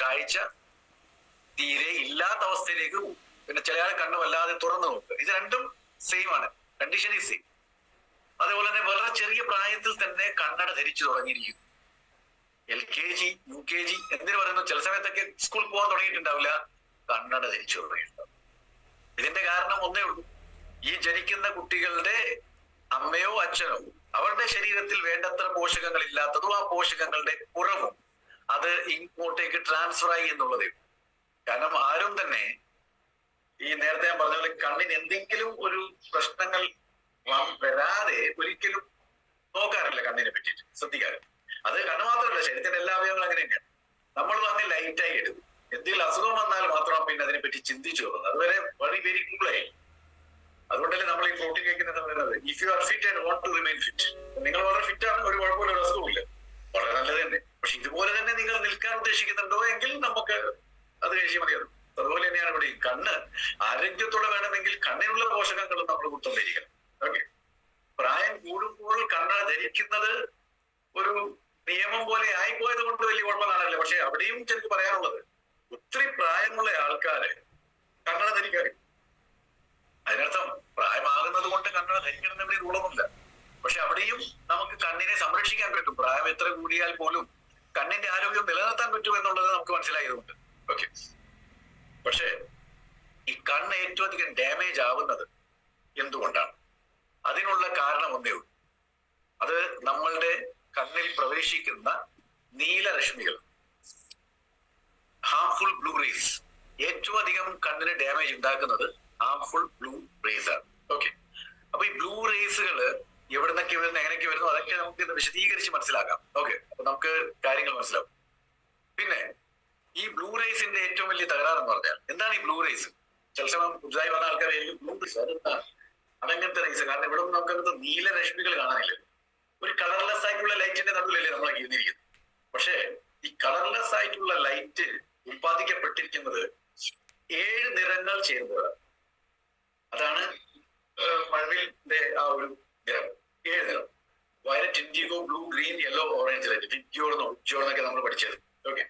കാഴ്ച തീരെ ഇല്ലാത്ത അവസ്ഥയിലേക്ക് പോകും. പിന്നെ ചില ആൾ കണ്ണ് വല്ലാതെ തുറന്നു നോക്കുക. ഇത് രണ്ടും സെയിം ആണ്, കണ്ടീഷൻ ഈസ് സെയിം. അതേപോലെ തന്നെ വളരെ ചെറിയ പ്രായത്തിൽ തന്നെ കണ്ണട ധരിച്ചു തുടങ്ങിയിരിക്കുന്നു. LKG UKG എന്തിനു പറയുന്നു, ചില സമയത്തൊക്കെ സ്കൂളിൽ പോകാൻ തുടങ്ങിയിട്ടുണ്ടാവില്ല, കണ്ണട ധരിച്ചു തുടങ്ങിയിട്ടുണ്ടാവും. ഇതിന്റെ കാരണം ഒന്നേ ഉള്ളൂ, ഈ ജനിക്കുന്ന കുട്ടികളുടെ അമ്മയോ അച്ഛനോ അവരുടെ ശരീരത്തിൽ വേണ്ടത്ര പോഷകങ്ങൾ ഇല്ലാത്തതും ആ പോഷകങ്ങളുടെ കുറവും അത് ഇങ്ങോട്ടേക്ക് ട്രാൻസ്ഫർ ആയി എന്നുള്ളതേ. കാരണം ആരും തന്നെ ഈ നേരത്തെ ഞാൻ പറഞ്ഞ പോലെ കണ്ണിന് എന്തെങ്കിലും ഒരു പ്രശ്നങ്ങൾ വരാതെ ഒരിക്കലും നോക്കാറില്ല, കണ്ണിനെ പറ്റിയിട്ട് ശ്രദ്ധിക്കാറ്. അത് കണ്ണ് മാത്രമല്ല, ശരീരത്തിന്റെ എല്ലാ അവയവങ്ങളും അങ്ങനെ തന്നെയാണ്. നമ്മൾ വന്ന് ലൈറ്റായി എടുക്കും, എന്തെങ്കിലും അസുഖം വന്നാൽ മാത്രം പിന്നെ അതിനെപ്പറ്റി ചിന്തിച്ചു പോകുന്നത്. അതുവരെ വളരെ വെരി കൂളായി. അതുകൊണ്ടല്ലേ നമ്മൾ ഈ പ്രോട്ടീൻ കഴിക്കുന്നത് പറയുന്നത്, if you are fit and want to remain fit. നിങ്ങൾ വളരെ ഫിറ്റ് ആണ്, ഒരു കുഴപ്പമില്ല, ഒരു അസുഖമില്ല, വളരെ നല്ലത് തന്നെ. പക്ഷെ ഇതുപോലെ തന്നെ നിങ്ങൾ നിൽക്കാൻ ഉദ്ദേശിക്കുന്നുണ്ടോ എങ്കിൽ നമുക്ക് അത് കഴിച്ചാൽ മതിയാകും. അതുപോലെ തന്നെയാണ് ഇവിടെ കണ്ണ് ആരോഗ്യത്തോടെ വേണമെങ്കിൽ കണ്ണിനുള്ള പോഷകങ്ങളും നമ്മൾ കൊടുത്തുകൊണ്ടിരിക്കണം. ഓക്കെ, പ്രായം കൂടുമ്പോൾ കണ്ണട ധരിക്കുന്നത് ഒരു നിയമം പോലെ ആയിപ്പോയത് കൊണ്ട് വലിയ കുഴപ്പം കാണാനില്ല. പക്ഷെ അവിടെയും എനിക്ക് പറയാനുള്ളത്, ഒത്തിരി പ്രായമുള്ള ആൾക്കാര് കണ്ണട ധരിക്കാറ്. അതിനർത്ഥം പ്രായമാകുന്നത് കൊണ്ട് കണ്ണട ധരിക്കണം എവിടെ റൂളൊന്നുമില്ല. പക്ഷെ അവിടെയും നമുക്ക് കണ്ണിനെ സംരക്ഷിക്കാൻ പറ്റും. പ്രായം എത്ര കൂടിയാൽ പോലും കണ്ണിന്റെ ആരോഗ്യം നിലനിർത്താൻ പറ്റും എന്നുള്ളത് നമുക്ക് മനസ്സിലായതുകൊണ്ട്. ഓക്കെ, പക്ഷെ ഈ കണ്ണ് ഏറ്റവും അധികം ഡാമേജ് ആവുന്നത് എന്തുകൊണ്ടാണ്? അതിനുള്ള കാരണം ഒന്നേ ഉള്ളൂ, അത് നമ്മളുടെ കണ്ണിൽ പ്രവേശിക്കുന്ന നീലരശ്മികൾ, ഹാർംഫുൾ ബ്ലൂ റേസ്. ഏറ്റവും അധികം കണ്ണിന് ഡാമേജ് ഉണ്ടാക്കുന്നത് ഹാർംഫുൾ ബ്ലൂ റേസ് ആണ്. ഓക്കെ, അപ്പൊ ഈ ബ്ലൂ റേസുകൾ എവിടുന്നൊക്കെ വരുന്നു, എങ്ങനെയൊക്കെ വരുന്നു, അതൊക്കെ നമുക്ക് ഇന്ന് വിശദീകരിച്ച് മനസ്സിലാക്കാം. ഓക്കെ, അപ്പൊ നമുക്ക് കാര്യങ്ങൾ മനസ്സിലാവും. പിന്നെ ഈ ബ്ലൂ റേസിന്റെ ഏറ്റവും വലിയ തകരാറ് എന്ന് പറഞ്ഞാൽ, എന്താണ് ഈ ബ്ലൂ റേസ്? ചില സമയം പുതുതായി വന്ന ആൾക്കാർ ബ്ലൂ റേസ് അതെന്താണ്, അതങ്ങനത്തെ റേസ്. കാരണം ഇവിടെ നമുക്ക് അങ്ങനത്തെ നീലരശ്മികൾ കാണാനില്ല. ഒരു കളർലെസ് ആയിട്ടുള്ള ലൈറ്റിന്റെ നടുവിലല്ലേ നമ്മൾ ഇരുന്നിരിക്കുന്നത്. പക്ഷെ ഈ കളർലെസ് ആയിട്ടുള്ള ലൈറ്റ് ഉത്പാദിക്കപ്പെട്ടിരിക്കുന്നത് 7 നിറങ്ങൾ ചേരുന്നതാണ്. അതാണ് മഴവിലിന്റെ ആ ഒരു നിറം, 7 നിറം. Violet, indigo, blue, green, yellow, orange, red, വിഗ്യോർന്നൊക്കെ നമ്മൾ പഠിച്ചത്. ഓക്കെ,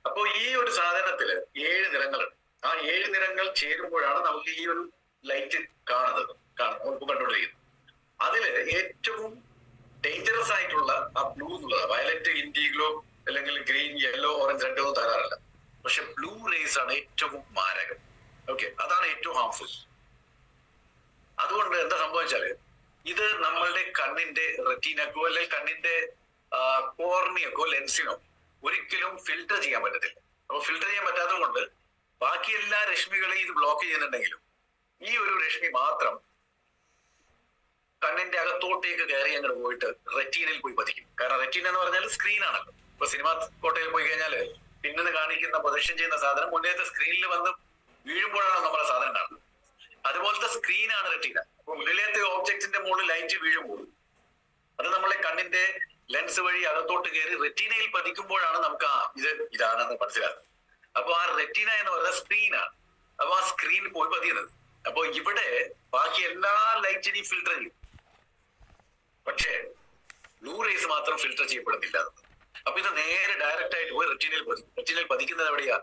അപ്പൊ ഈ ഒരു സാധനത്തില് 7 നിറങ്ങളുണ്ട്. ആ 7 നിറങ്ങൾ ചേരുമ്പോഴാണ് നമുക്ക് ഈ ഒരു ലൈറ്റ് കാണുന്നത് കണ്ടുകൊണ്ടിരിക്കുന്നത്. അതില് ഏറ്റവും ഡേഞ്ചറസ് ആയിട്ടുള്ള ആ ബ്ലൂ എന്നുള്ളത്, വയലറ്റ്, ഇൻഡിഗോ അല്ലെങ്കിൽ ഗ്രീൻ, യെല്ലോ, ഓറഞ്ച്, റെഡ് ഒന്നും തരാറില്ല. പക്ഷെ ബ്ലൂ റേസ് ആണ് ഏറ്റവും മാരകം. ഓക്കെ, അതാണ് ഏറ്റവും ഹാർംഫുൾ. അതുകൊണ്ട് എന്താ സംഭവിച്ചാല്, ഇത് നമ്മളുടെ കണ്ണിന്റെ റെറ്റീനക്കോ അല്ലെങ്കിൽ കണ്ണിന്റെ കോർണിയക്കോ ലെൻസിനോ ഒരിക്കലും ഫിൽട്ടർ ചെയ്യാൻ പറ്റത്തില്ല. അപ്പൊ ഫിൽട്ടർ ചെയ്യാൻ പറ്റാത്തത് കൊണ്ട് ബാക്കി എല്ലാ രശ്മികളെയും ഇത് ബ്ലോക്ക് ചെയ്യുന്നുണ്ടെങ്കിലും ഈ ഒരു രശ്മി മാത്രം കണ്ണിന്റെ അകത്തോട്ടേക്ക് കയറി അങ്ങോട്ട് പോയിട്ട് റെറ്റീനയിൽ പോയി പതിക്കും. കാരണം റെറ്റീന എന്ന് പറഞ്ഞാൽ സ്ക്രീൻ ആണല്ലോ. ഇപ്പൊ സിനിമാ കോട്ടയിൽ പോയി കഴിഞ്ഞാൽ പിന്നിന്ന് കാണിക്കുന്ന പ്രൊജക്ഷൻ ചെയ്യുന്ന സാധനം മുന്നേത്തെ സ്ക്രീനിൽ വന്ന് വീഴുമ്പോഴാണ് നമ്മളെ സാധനം കാണുന്നത്. അതുപോലത്തെ സ്ക്രീനാണ് റെറ്റീന. അപ്പൊ മുന്നിലത്തെ ഓബ്ജക്റ്റിന്റെ മുകളിൽ ലൈറ്റ് വീഴുമ്പോൾ അത് നമ്മളെ കണ്ണിന്റെ ലെൻസ് വഴി അകത്തോട്ട് കയറി റെറ്റീനയിൽ പതിക്കുമ്പോഴാണ് നമുക്ക് ഇതാണെന്ന് മനസ്സിലാക്കുന്നത്. അപ്പൊ ആ റെറ്റീന എന്ന് പറയുന്നത് സ്ക്രീനാണ്. അപ്പൊ ആ സ്ക്രീനിൽ പോയി പതിയുന്നത്. അപ്പൊ ഇവിടെ ബാക്കി എല്ലാ ലൈറ്റിനെയും ഫിൽട്ടർ ചെയ്യും, പക്ഷേ ബ്ലൂ റേസ് മാത്രം ഫിൽട്ടർ ചെയ്യപ്പെടുന്നില്ല. അപ്പൊ ഇത് നേരെ ഡയറക്റ്റ് ആയിട്ട് പോയി റെറ്റീനയിൽ പതിക്കും. റെറ്റീനയിൽ പതിക്കുന്നത് എവിടെയാ?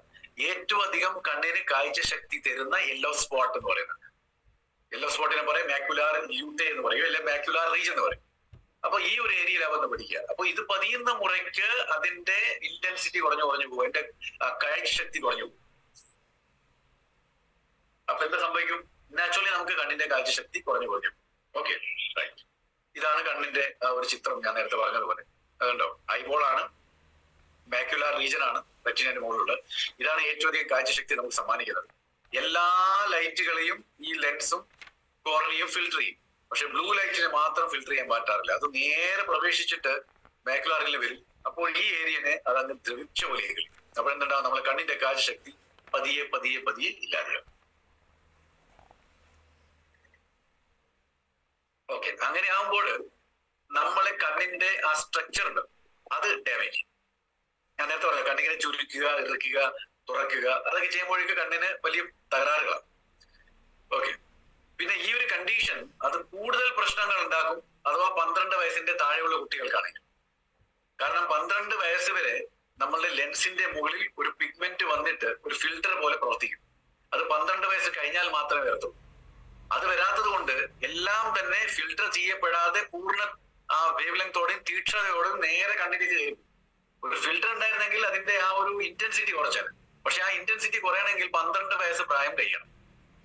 ഏറ്റവും അധികം കണ്ണിന് കാഴ്ച ശക്തി തരുന്ന യെല്ലോ സ്പോട്ട് എന്ന് പറയുന്നത്. യെല്ലോ സ്പോട്ടിനെ പറയും മാക്യുലാർ ല്യൂട്ടെ എന്ന് പറയും, അല്ലെങ്കിൽ മാക്യുലാർ റീജൻ എന്ന് പറയും. അപ്പൊ ഈ ഒരു ഏരിയയിലാവുന്ന പഠിക്കുക. അപ്പൊ ഇത് പതിയുന്ന മുറയ്ക്ക് അതിന്റെ ഇന്റൻസിറ്റി കുറഞ്ഞു പോകും, അതിന്റെ കാഴ്ച ശക്തി കുറഞ്ഞു പോകും. അപ്പൊ എന്താ സംഭവിക്കും? നാച്ചുറലി നമുക്ക് കണ്ണിന്റെ കാഴ്ചശക്തി കുറഞ്ഞു പോകും. Okay, right. ഇതാണ് കണ്ണിന്റെ ഒരു ചിത്രം ഞാൻ നേരത്തെ പറഞ്ഞതുപോലെ. അതുണ്ടോ, ഐബോൾ ആണ്, മാക്യുലാർ റീജൻ ആണ് റെറ്റിനയുടെ മുകളിലുള്ളത്. ഇതാണ് ഏറ്റവും അധികം കാഴ്ചശക്തി നമുക്ക് സമ്മാനിക്കുന്നത്. എല്ലാ ലൈറ്റുകളെയും ഈ ലെൻസും കോർണിയും ഫിൽട്ടർ ചെയ്യും. പക്ഷെ ബ്ലൂ ലൈറ്റിനെ മാത്രം ഫിൽട്ടർ ചെയ്യാൻ പറ്റാറില്ല. അത് നേരെ പ്രവേശിച്ചിട്ട് മാക്യുലാറിൽ വരും. അപ്പോൾ ഈ ഏരിയനെ അതങ്ങ് ദ്രവിച്ച പോലെ കഴിയും. അപ്പോൾ എന്തുണ്ടാവും? നമ്മളെ കണ്ണിന്റെ കാഴ്ചശക്തി പതിയെ പതിയെ പതിയെ ഇല്ലാതെയാവും. ഓക്കെ, അങ്ങനെ ആകുമ്പോൾ നമ്മളെ കണ്ണിന്റെ ആ സ്ട്രക്ചർ ഉണ്ട്, അത് ഡാമേജ്. ഞാൻ നേരത്തെ പറഞ്ഞു, കണ്ണിങ്ങനെ ചുരുക്കുക, ഇറക്കുക, തുറക്കുക, അതൊക്കെ ചെയ്യുമ്പോഴേക്ക് കണ്ണിന് വലിയ തകരാറുകളാണ്. ഓക്കെ, പിന്നെ ഈ ഒരു കണ്ടീഷൻ അത് കൂടുതൽ പ്രശ്നങ്ങൾ ഉണ്ടാക്കും അഥവാ 12 വയസ്സിന്റെ താഴെയുള്ള കുട്ടികൾക്കാണെങ്കിൽ. കാരണം 12 വയസ്സ് വരെ നമ്മളുടെ ലെൻസിന്റെ മുകളിൽ ഒരു പിഗ്മെന്റ് വന്നിട്ട് ഒരു ഫിൽറ്റർ പോലെ പ്രവർത്തിക്കും. അത് 12 വയസ്സ് കഴിഞ്ഞാൽ മാത്രമേ വരത്തുള്ളൂ. അത് വരാത്തത് കൊണ്ട് എല്ലാം തന്നെ ഫിൽട്ടർ ചെയ്യപ്പെടാതെ പൂർണ്ണ ആ വേവ് ലെങ്തോടെയും തീക്ഷ്ണതയോടും നേരെ കണ്ണിലേക്ക് കയറും. ഒരു ഫിൽട്ടർ ഉണ്ടായിരുന്നെങ്കിൽ അതിന്റെ ആ ഒരു ഇന്റൻസിറ്റി കുറച്ചാണ്. പക്ഷെ ആ ഇന്റൻസിറ്റി കുറയണമെങ്കിൽ 12 വയസ്സ് പ്രായം കഴിയണം.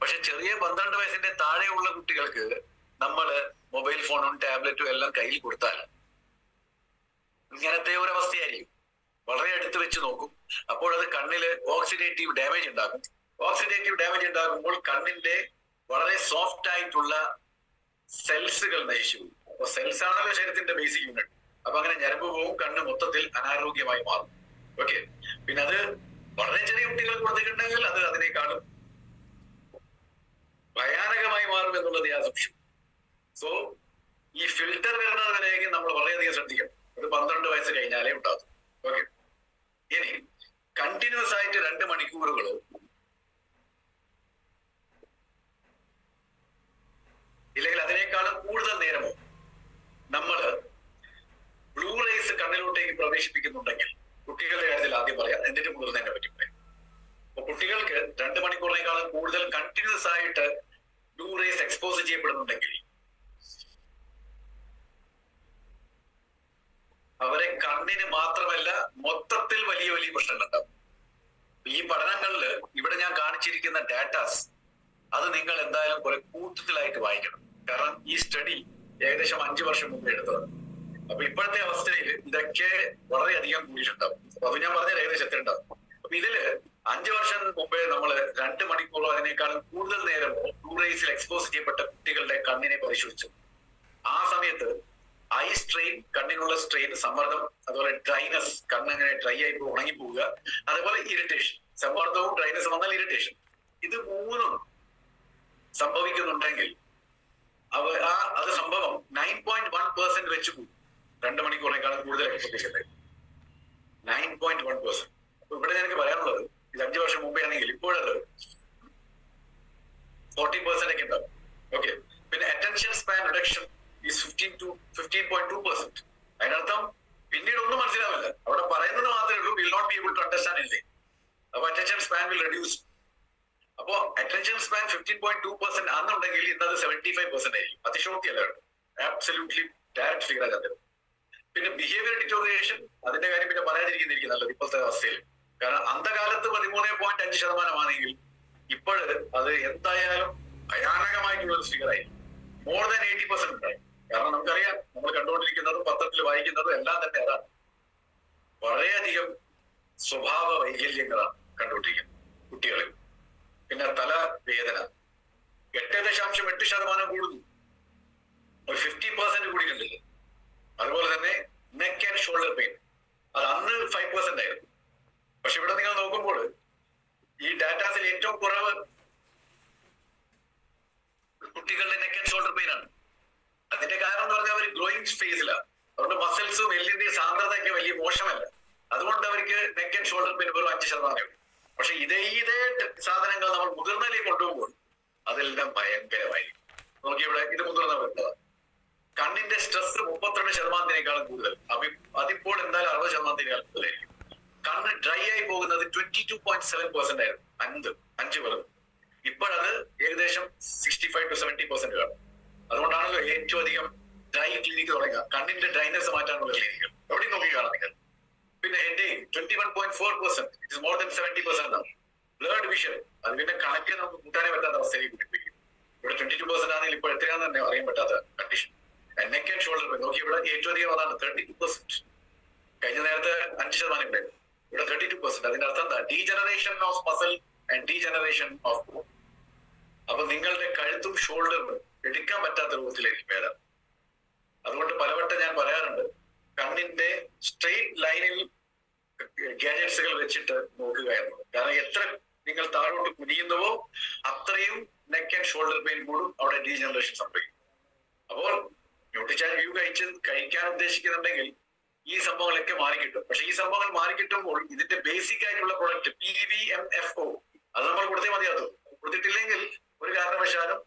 പക്ഷെ ചെറിയ 12 വയസ്സിന്റെ താഴെയുള്ള കുട്ടികൾക്ക് നമ്മൾ മൊബൈൽ ഫോണും ടാബ്ലറ്റും എല്ലാം കയ്യിൽ കൊടുത്താൽ ഇങ്ങനത്തെ ഒരു അവസ്ഥയായിരിക്കും. വളരെ അടുത്ത് വെച്ച് നോക്കും. അപ്പോൾ അത് കണ്ണില് ഓക്സിഡേറ്റീവ് ഡാമേജ് ഉണ്ടാക്കും. ഓക്സിഡേറ്റീവ് ഡാമേജ് ഉണ്ടാകുമ്പോൾ കണ്ണിന്റെ വളരെ സോഫ്റ്റ് ആയിട്ടുള്ള സെൽസുകൾ നശിച്ചു. അപ്പൊ സെൽസ് ആണല്ലോ ശരീരത്തിന്റെ ബേസിക് യൂണിറ്റ്. അപ്പൊ അങ്ങനെ ഞരമ്പ് പോവും, കണ്ണ് മൊത്തത്തിൽ അനാരോഗ്യമായി മാറും. ഓക്കെ, പിന്നെ അത് വളരെ ചെറിയ കുട്ടികൾ കൊടുത്തിട്ടുണ്ടെങ്കിൽ അത് അതിനേക്കാളും ഭയാനകമായി മാറും എന്നുള്ളത് യാഥാർത്ഥ്യം. സോ ഈ ഫിൽറ്റർ വരുന്നത് വരെയെങ്കിലും നമ്മൾ വളരെയധികം ശ്രദ്ധിക്കണം. അത് 12 വയസ്സ് കഴിഞ്ഞാലേ ഉണ്ടാകും. ഓക്കെ, ഇനി കണ്ടിന്യൂസ് ആയിട്ട് 2 മണിക്കൂറുകളോ ഇല്ലെങ്കിൽ അതിനേക്കാളും കൂടുതൽ നേരമോ നമ്മൾ ബ്ലൂ റേസ് കണ്ണിലോട്ടേക്ക് പ്രവേശിപ്പിക്കുന്നുണ്ടെങ്കിൽ, കുട്ടികളുടെ കാര്യത്തിൽ ആദ്യം പറയാം, എന്നിട്ട് മുതിർന്നതിനെ പറ്റി പറയാം. അപ്പൊ കുട്ടികൾക്ക് 2 മണിക്കൂറിനേക്കാളും കൂടുതൽ കണ്ടിന്യൂസ് ആയിട്ട് ബ്ലൂ റേസ് എക്സ്പോസ് ചെയ്യപ്പെടുന്നുണ്ടെങ്കിൽ അവരെ കണ്ണിന് മാത്രമല്ല മൊത്തത്തിൽ വലിയ വലിയ പ്രശ്നങ്ങളുണ്ടാവും. ഈ പഠനങ്ങളിൽ ഇവിടെ ഞാൻ കാണിച്ചിരിക്കുന്ന ഡാറ്റാസ് അത് നിങ്ങൾ എന്തായാലും കുറെ കൂട്ടത്തിലായിട്ട് വായിക്കണം. കാരണം ഈ സ്റ്റഡി ഏകദേശം 5 വർഷം മുമ്പ് എടുത്തതാണ്. അപ്പൊ ഇപ്പോഴത്തെ അവസ്ഥയിൽ ഇതൊക്കെ വളരെയധികം കൂടിയിട്ടുണ്ടാവും. അപ്പൊ അത് ഞാൻ പറഞ്ഞാൽ ഏകദേശം എത്ര ഉണ്ടാവും. അപ്പൊ ഇതില് 5 വർഷം മുമ്പേ നമ്മൾ 2 മണിക്കൂറോ അതിനേക്കാളും കൂടുതൽ നേരമോ ബ്ലൂ റേസിൽ എക്സ്പോസ് ചെയ്യപ്പെട്ട കുട്ടികളുടെ കണ്ണിനെ പരിശോധിച്ചു. ആ സമയത്ത് ഐ സ്ട്രെയിൻ, കണ്ണിനുള്ള സ്ട്രെയിൻ, സമ്മർദ്ദം, അതുപോലെ ഡ്രൈനസ്, കണ്ണങ്ങനെ ഡ്രൈ ആയി ഉണങ്ങിപ്പോവുക, അതുപോലെ ഇറിറ്റേഷൻ, സമ്മർദ്ദവും ഡ്രൈനസ് വന്നാൽ ഇറിറ്റേഷൻ, ഇത് 3ഉം സംഭവിക്കുന്നുണ്ടെങ്കിൽ അത് സംഭവം 9.1% വെച്ച് കൂടും. 2 മണിക്കൂറിനേക്കാളും കൂടുതൽ എക്സ്പോസ് 9.1%. അപ്പൊ ഇവിടെ എനിക്ക് പറയാനുള്ളത്, ഇത് 5 വർഷം മുമ്പേ ആണെങ്കിൽ ഇപ്പോഴത് 40% ഒക്കെ ഉണ്ടാവും. ഓക്കെ, പിന്നെ അറ്റൻഷൻ സ്പാൻ റിഡക്ഷൻ ഈസ് 15.2%. അതിനർത്ഥം പിന്നീട് ഒന്നും മനസ്സിലാവില്ല, അവിടെ പറയുന്നത് മാത്രമേ ഉള്ളൂ, will not be able to understand anything. അപ്പൊ അറ്റൻഷൻ സ്പാൻ വിൽ റെഡ്യൂസ്. അപ്പോ അറ്റൻഷൻ സ്പാൻ 15.2% അന്നുണ്ടെങ്കിൽ ഇന്നത് 75% ആയിരിക്കും. അതിശോക്തിയല്ല, ആബ്സല്യൂട്ട്ലി ഡയറക്റ്റ് ഫിഗർ ആണ്. പിന്നെ ബിഹേവിയർ ഡിറ്റോറിയേഷൻ, അതിന്റെ കാര്യം പിന്നെ പറയാതിരിക്കുന്നിരിക്കും നല്ലത് ഇപ്പോഴത്തെ അവസ്ഥയിൽ. കാരണം അന്ധകാലത്ത് 13.5% ആണെങ്കിൽ ഇപ്പോൾ അത് എന്തായാലും ഭയാനകമായിട്ടുള്ള ഒരു ഫിഗർ ആയി, മോർ ദാൻ 80% ഉണ്ടായി. കാരണം നമുക്കറിയാം, നമ്മൾ കണ്ടുകൊണ്ടിരിക്കുന്നതും പത്രത്തിൽ വായിക്കുന്നതും എല്ലാം തന്നെ അതാണ്. വളരെയധികം സ്വഭാവ വൈകല്യങ്ങളാണ് കണ്ടുകൊണ്ടിരിക്കുന്നത് കുട്ടികളിൽ. പിന്നെ തലവേദന 8.8% കൂടുന്നു, ഒരു 50% കൂടിയിട്ടുണ്ട്. അതുപോലെ തന്നെ നെക്ക് ആൻഡ് ഷോൾഡർ പെയിൻ, അത് അന്ന് 5% ആയിരുന്നു. പക്ഷെ ഇവിടെ നിങ്ങൾ നോക്കുമ്പോൾ ഈ ഡാറ്റാസിൽ ഏറ്റവും കുറവ് കുട്ടികളുടെ നെക്ക് ആൻഡ് ഷോൾഡർ പെയിൻ ആണ്. അതിന്റെ കാരണം എന്ന് പറഞ്ഞാൽ അവർ ഗ്രോയിങ് ഫേസിലാണ്. അതുകൊണ്ട് മസിൽസും എല്ലിന്റെ സാന്ദ്രതയൊക്കെ വലിയ മോശമല്ല. അതുകൊണ്ട് അവർക്ക് നെക്ക് ആൻഡ് ഷോൾഡർ പെയിൻ വെറും 5%. പക്ഷെ ഇതേ സാധനങ്ങൾ നമ്മൾ മുതിർന്നതിലേക്ക് കൊണ്ടുപോകുമ്പോൾ അതെല്ലാം ഭയങ്കരമായിരിക്കും. നോക്കി ഇവിടെ ഇത് മുതിർന്നവരുള്ളതാണ്. കണ്ണിന്റെ സ്ട്രെസ് 32%-നേക്കാളും കൂടുതൽ. അതിപ്പോൾ എന്തായാലും 60%-നേക്കാളും കൂടുതലായിരിക്കും. കണ്ണ് ഡ്രൈ ആയി പോകുന്നത് 22.7% ആയിരുന്നു 5 വെറും. ഇപ്പോഴത് ഏകദേശം 65-70% കാണും. അതുകൊണ്ടാണല്ലോ ഏറ്റവും അധികം ഡ്രൈ ക്ലിനിക്ക് തുടങ്ങുക, കണ്ണിന്റെ ഡ്രൈനെസ് മാറ്റാനുള്ള ക്ലിനിക്കുകൾ. എവിടെയും നോക്കി കാണാം നിങ്ങൾ. പിന്നെ ഹെഡേക്ക് 21.4%, ഇറ്റ് മോർ ദാൻ 70% ആണ്. ബ്ലർഡ് വിഷൻ, അത് പിന്നെ കണക്ക് നമുക്ക് കൂട്ടാനേ പറ്റാത്ത അവസ്ഥയിലേക്ക് പിടിപ്പിക്കും. ഇവിടെ 22% ആണെങ്കിൽ ഇപ്പോൾ എത്രയാണെന്ന് തന്നെ അറിയാൻ പറ്റാത്ത condition. Neck and shoulder pain നോക്കി, ഇവിടെ ഏറ്റവും അധികം അതാണ് 32%. കഴിഞ്ഞ നേരത്തെ 5% ഉണ്ടായിരുന്നു, ഇവിടെ 32%. അതിന്റെ അർത്ഥം എന്താ? Degeneration of muscle and degeneration of bone. അപ്പൊ നിങ്ങളുടെ കഴുത്തും ഷോൾഡറും എടുക്കാൻ പറ്റാത്ത രൂപത്തിലേക്ക് ഭേദം. അതുകൊണ്ട് പലവട്ടം ഞാൻ പറയാറുണ്ട്, കണ്ണിന്റെ സ്ട്രെയിറ്റ് ലൈനിൽ ഗാഡ്ജറ്റ്സുകൾ വെച്ചിട്ട് നോക്കുക എന്നത്. കാരണം എത്ര നിങ്ങൾ താഴോട്ട് കുനിയുന്നുവോ അത്രയും നെക്ക് ആൻഡ് ഷോൾഡർ പെയിൻ കൂടും, അവിടെ ഡീജനറേഷൻ സംഭവിക്കും. അപ്പോൾ ന്യൂട്രിചാൻ വ്യൂ കഴിക്കാൻ ഉദ്ദേശിക്കുന്നുണ്ടെങ്കിൽ ഈ സംഭവങ്ങളൊക്കെ മാറിക്കിട്ടും. പക്ഷെ ഈ സംഭവങ്ങൾ മാറിക്കിട്ടുമ്പോൾ ഇതിന്റെ ബേസിക് ആയിട്ടുള്ള പ്രൊഡക്റ്റ് PVMFO അത് നമ്മൾ കൊടുത്തേ മതിയാകും. കൊടുത്തിട്ടില്ലെങ്കിൽ ഒരു കാരണവശാലും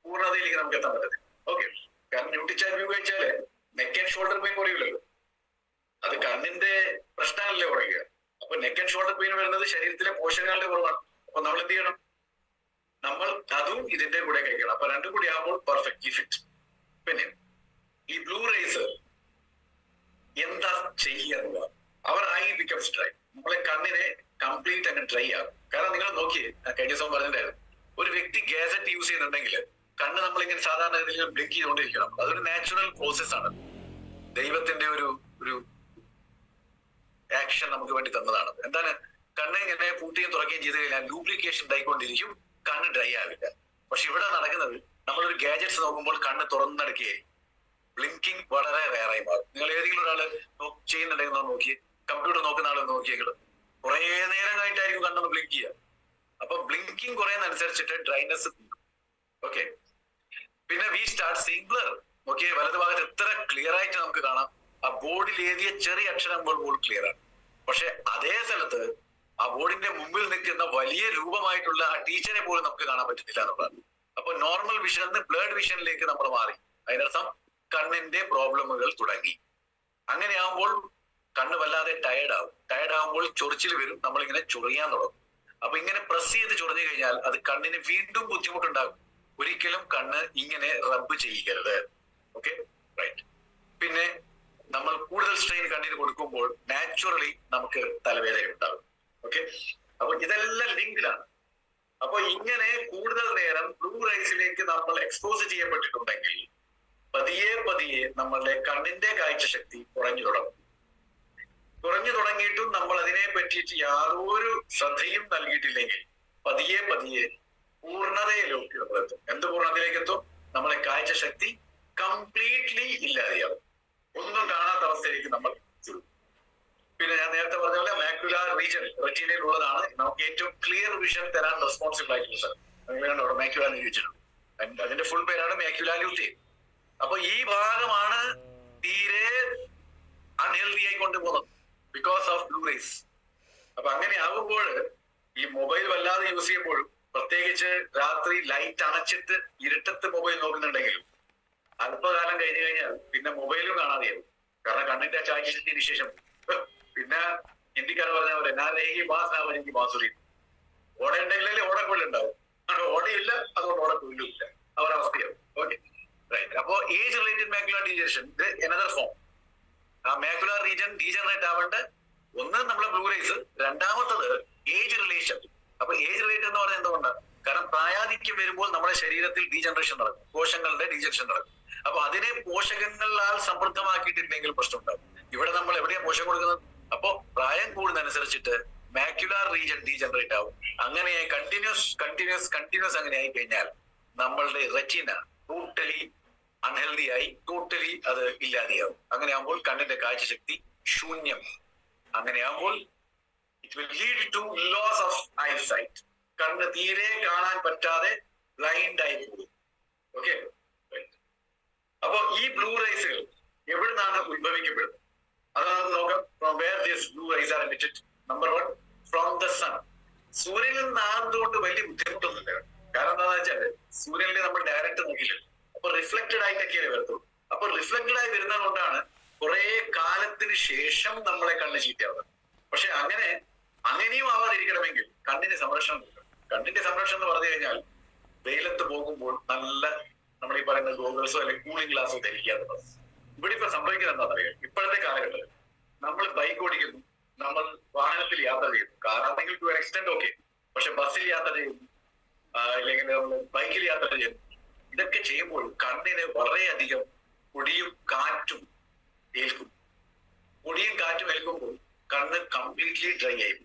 പൂർണ്ണതയിലേക്ക് നമുക്ക് എത്താൻ പറ്റത്തില്ല. ഓക്കെ, കാരണം ന്യൂട്രിചാൻ വ്യൂ കഴിച്ചാല് നെക്ക് ആൻഡ് ഷോൾഡർ പെയിൻ കുറയില്ലല്ലോ. അത് കണ്ണിന്റെ പ്രശ്നമല്ലേ കുറയ്ക്കുക. അപ്പൊ നെക്ക് ആൻഡ് ഷോൾഡർ പെയിൻ വരുന്നത് ശരീരത്തിലെ പോഷകങ്ങളുടെ കുറവാണ്. അപ്പൊ നമ്മൾ എന്ത് ചെയ്യണം? നമ്മൾ അതും ഇതിന്റെ കൂടെ കഴിക്കണം. അപ്പൊ രണ്ടും കൂടി ആകുമ്പോൾ പെർഫെക്റ്റ്ലി ഫിറ്റ്. പിന്നെ ഈ ബ്ലൂ റേസ് എന്താ ചെയ്യുക? അവർ ഐ ബിക്കംസ് ഡ്രൈ. നമ്മളെ കണ്ണിനെ കംപ്ലീറ്റ് അങ്ങ് ഡ്രൈ ആകും. കാരണം നിങ്ങൾ നോക്കിയേ, കഴിഞ്ഞ ദിവസം പറഞ്ഞിട്ടുണ്ടായിരുന്നു, ഒരു വ്യക്തി ഗാസറ്റ് യൂസ് ചെയ്യുന്നുണ്ടെങ്കിൽ കണ്ണ് നമ്മളിങ്ങനെ സാധാരണ രീതിയിൽ ബ്ലിങ്ക് ചെയ്തുകൊണ്ടിരിക്കണം. അതൊരു നാച്ചുറൽ പ്രോസസ് ആണ്. ദൈവത്തിന്റെ ഒരു ആക്ഷൻ നമുക്ക് വേണ്ടി തന്നതാണ്. എന്താണ്? കണ്ണ് ഇങ്ങനെ പൂട്ടുകയും തുറക്കുകയും ചെയ്ത് കഴിഞ്ഞാൽ ലൂബ്രിക്കേഷൻ ഉണ്ടായിക്കൊണ്ടിരിക്കും, കണ്ണ് ഡ്രൈ ആവില്ല. പക്ഷെ ഇവിടെ നടക്കുന്നത്, നമ്മളൊരു ഗാജറ്റ്സ് നോക്കുമ്പോൾ കണ്ണ് തുറന്നെടുക്കുകയായിരിക്കും, ബ്ലിങ്കിങ് വളരെ റെയറായി മാറും. നിങ്ങൾ ഏതെങ്കിലും ഒരാള് ചെയ്യുന്നുണ്ടെങ്കിൽ നോക്കി, കമ്പ്യൂട്ടർ നോക്കുന്ന ആളെ നോക്കിയെങ്കിൽ കുറെ നേരം കഴിഞ്ഞിട്ടായിരിക്കും കണ്ണൊന്ന് ബ്ലിങ്ക് ചെയ്യുക. അപ്പൊ ബ്ലിങ്കിങ് കുറയുന്നതനുസരിച്ചിട്ട് ഡ്രൈനെസ് കൂടും. ഓക്കെ. പിന്നെ we start seeing blur. Okay, വലതു ഭാഗത്ത് എത്ര ക്ലിയർ ആയിട്ട് നമുക്ക് കാണാം. ആ ബോർഡിൽ എഴുതിയ ചെറിയ അക്ഷരം പോലും ക്ലിയർ ആണ്. പക്ഷെ അതേ സ്ഥലത്ത് ആ ബോർഡിന്റെ മുമ്പിൽ നിൽക്കുന്ന വലിയ രൂപമായിട്ടുള്ള ആ ടീച്ചറെ പോലും നമുക്ക് കാണാൻ പറ്റുന്നില്ല എന്നുള്ളതാണ്. അപ്പൊ നോർമൽ വിഷനിൽ ബ്ലഡ് വിഷനിലേക്ക് നമ്മൾ മാറി. അതിനർത്ഥം കണ്ണിന്റെ പ്രോബ്ലമുകൾ തുടങ്ങി. അങ്ങനെ ആകുമ്പോൾ കണ്ണ് വല്ലാതെ ടയർഡ് ആവും. ടയർഡ് ആകുമ്പോൾ ചൊറിച്ചിൽ വരും, നമ്മളിങ്ങനെ ചൊറിയാൻ തുടങ്ങും. അപ്പൊ ഇങ്ങനെ പ്രസ് ചെയ്ത് ചൊറിഞ്ഞു കഴിഞ്ഞാൽ അത് കണ്ണിന് വീണ്ടും ബുദ്ധിമുട്ടുണ്ടാകും. ഒരിക്കലും കണ്ണ് ഇങ്ങനെ റബ്ബ് ചെയ്യരുത്. Okay, right. പിന്നെ നമ്മൾ കൂടുതൽ സ്ട്രെയിൻ കണ്ണിന് കൊടുക്കുമ്പോൾ നാച്ചുറലി നമുക്ക് തലവേദന ഉണ്ടാകും. ഓക്കെ, അപ്പൊ ഇതെല്ലാം ലിങ്ക്ഡാണ്. അപ്പൊ ഇങ്ങനെ കൂടുതൽ നേരം ബ്ലൂ റൈസിലേക്ക് നമ്മൾ എക്സ്പോസ് ചെയ്യപ്പെട്ടിട്ടുണ്ടെങ്കിൽ പതിയെ പതിയെ നമ്മളുടെ കണ്ണിന്റെ കാഴ്ചശക്തി കുറഞ്ഞു തുടങ്ങും. കുറഞ്ഞു തുടങ്ങിയിട്ടും നമ്മൾ അതിനെ പറ്റിയിട്ട് യാതൊരു ശ്രദ്ധയും നൽകിയിട്ടില്ലെങ്കിൽ പതിയെ പതിയെ പൂർണ്ണതയിലേക്ക് നമ്മളെത്തും. എന്ത് പൂർണ്ണതയിലേക്ക് എത്തും? നമ്മളെ കാഴ്ചശക്തി കംപ്ലീറ്റ്ലി ഇല്ലാതെയാവും. ഒന്നും കാണാത്ത അവസ്ഥയിലേക്ക് നമ്മൾ ചുരുക്കും. പിന്നെ ഞാൻ നേരത്തെ പറഞ്ഞ പോലെ മാക്യുലാർ റീജൻ റെറ്റിനയിൽ ഉള്ളതാണ് നമുക്ക് ഏറ്റവും ക്ലിയർ വിഷൻ തരാൻ റെസ്പോൺസിബിൾ ആയിട്ടുള്ള സ്ഥലം. അവിടെ മാക്യുലാർ റീജൻ, അതിന്റെ ഫുൾ പേരാണ് മാക്യുലാർ ല്യൂട്ടേ. അപ്പൊ ഈ ഭാഗമാണ് തീരെ അൺഹെൽത്തി ആയി കൊണ്ടുപോകുന്നത് ബിക്കോസ് ഓഫ് ബ്ലൂ റേസ്. അപ്പൊ അങ്ങനെ ആകുമ്പോൾ ഈ മൊബൈൽ വല്ലാതെ യൂസ് ചെയ്യുമ്പോഴും, പ്രത്യേകിച്ച് രാത്രി ലൈറ്റ് അണച്ചിട്ട് ഇരുട്ടത്ത് മൊബൈൽ നോക്കുന്നുണ്ടെങ്കിലും അല്പകാലം കഴിഞ്ഞു കഴിഞ്ഞാൽ പിന്നെ മൊബൈലും കാണാതെയാവും. കാരണം കണ്ണിന്റെ കാഴ്ചശക്തിന് ശേഷം പിന്നെ ഹിന്ദിക്കാർ പറഞ്ഞ പോലെ നാരേഹി ബാസ്നാവനെങ്കിൽ ബാസുരി. ഓട ഉണ്ടെങ്കിലല്ലേ ഓടക്കൊള്ളുണ്ടാവും. ഓടയില്ല, അതുകൊണ്ട് ഓടക്കൊല്ലുമില്ല. അവരവസ്ഥയാവും. Okay, right. അപ്പോ ഏജ് റിലേറ്റഡ് മാക്യുലാർ ഡീജനറേഷൻ ഇത് അനദർ ഫോം. ആ മാക്യുലാർ റീജൻ ഡീജനറേറ്റ് ആവേണ്ട ഒന്ന് നമ്മളെ ബ്ലൂ റേസ്, രണ്ടാമത്തത് ഏജ് റിലേഷൻ. അപ്പൊ ഏജ് റിലേറ്റഡ് എന്ന് പറഞ്ഞാൽ എന്തുകൊണ്ടാണ്? കാരണം പ്രായാധിക്യം വരുമ്പോൾ നമ്മുടെ ശരീരത്തിൽ ഡീജനറേഷൻ നടക്കും, കോശങ്ങളുടെ ഡീജനറേഷൻ നടക്കും. അപ്പൊ അതിനെ പോഷകങ്ങളാൽ സമൃദ്ധമാക്കിയിട്ടില്ലെങ്കിൽ പ്രശ്നം ഉണ്ടാകും. ഇവിടെ നമ്മൾ എവിടെയാണ് പോഷകം കൊടുക്കുന്നത്? അപ്പോ പ്രായം കൂടുന്നതനുസരിച്ചിട്ട് മാക്യുലാർ റീജൻ ഡീജനറേറ്റ് ആവും. അങ്ങനെ കണ്ടിന്യൂസ് അങ്ങനെ ആയി കഴിഞ്ഞാൽ നമ്മളുടെ റെറ്റിന ടോട്ടലി അൺഹെൽതി ആയി, ടോട്ടലി അത് ഇല്ലാതെയാവും. അങ്ങനെ ആകുമ്പോൾ കണ്ണിന്റെ കാഴ്ചശക്തി ശൂന്യം. അങ്ങനെ ആകുമ്പോൾ it will lead to loss of eyesight. കണ്ണ് തീരെ കാണാൻ പറ്റാതെ ബ്ലൈൻഡ് ആയി പോകും. ഓക്കെ, അപ്പൊ ഈ ബ്ലൂ റൈസുകൾ എവിടുന്നാണ് ഉത്ഭവിക്കപ്പെടുന്നത്? അതാണ് നോക്കാം. From where these blue rays are emitted. Number 1, from the sun. സൂര്യനിൽ നിന്നാകുന്നതുകൊണ്ട് വലിയ ബുദ്ധിമുട്ടൊന്നുമില്ല. കാരണം എന്താണെന്ന് വെച്ചാൽ സൂര്യനിൽ നമ്മൾ ഡയറക്റ്റ് നോക്കില്ല, അപ്പൊ റിഫ്ലക്റ്റഡ് ആയിട്ടൊക്കെയേ വരത്തുള്ളൂ. അപ്പൊ റിഫ്ലക്റ്റഡ് ആയി വരുന്നത് കൊണ്ടാണ് കുറെ കാലത്തിന് ശേഷം നമ്മളെ കണ്ണ് ചീത്തയാവുന്നത്. പക്ഷെ അങ്ങനെയും ആവാതിരിക്കണമെങ്കിൽ കണ്ണിന് സംരക്ഷണം കൊടുക്കണം. കണ്ണിന്റെ സംരക്ഷണം എന്ന് പറഞ്ഞു കഴിഞ്ഞാൽ വെയിലത്ത് പോകുമ്പോൾ നല്ല നമ്മൾ ഈ പറയുന്ന ഗോഗിൾസോ അല്ലെങ്കിൽ കൂളിംഗ് ഗ്ലാസോ ധരിക്കാറുള്ളത്. ഇവിടെ ഇപ്പൊ സംഭവിക്കുന്നത് എന്താണെന്നറിയാം? ഇപ്പോഴത്തെ കാലഘട്ടത്തിൽ നമ്മൾ ബൈക്ക് ഓടിക്കുന്നു, നമ്മൾ വാഹനത്തിൽ യാത്ര ചെയ്യുന്നു, കാറാണെങ്കിൽ ടു എക്സ്റ്റെന്റ് ഓക്കെ, പക്ഷെ ബസ്സിൽ യാത്ര ചെയ്യുന്നു, അല്ലെങ്കിൽ നമ്മൾ ബൈക്കിൽ യാത്ര ചെയ്യുന്നു. ഇതൊക്കെ ചെയ്യുമ്പോൾ കണ്ണിന് വളരെയധികം പൊടിയും കാറ്റും ഏൽക്കും. പൊടിയും കാറ്റും ഏൽക്കുമ്പോൾ കണ്ണ് കംപ്ലീറ്റ്ലി ഡ്രൈ ആയി.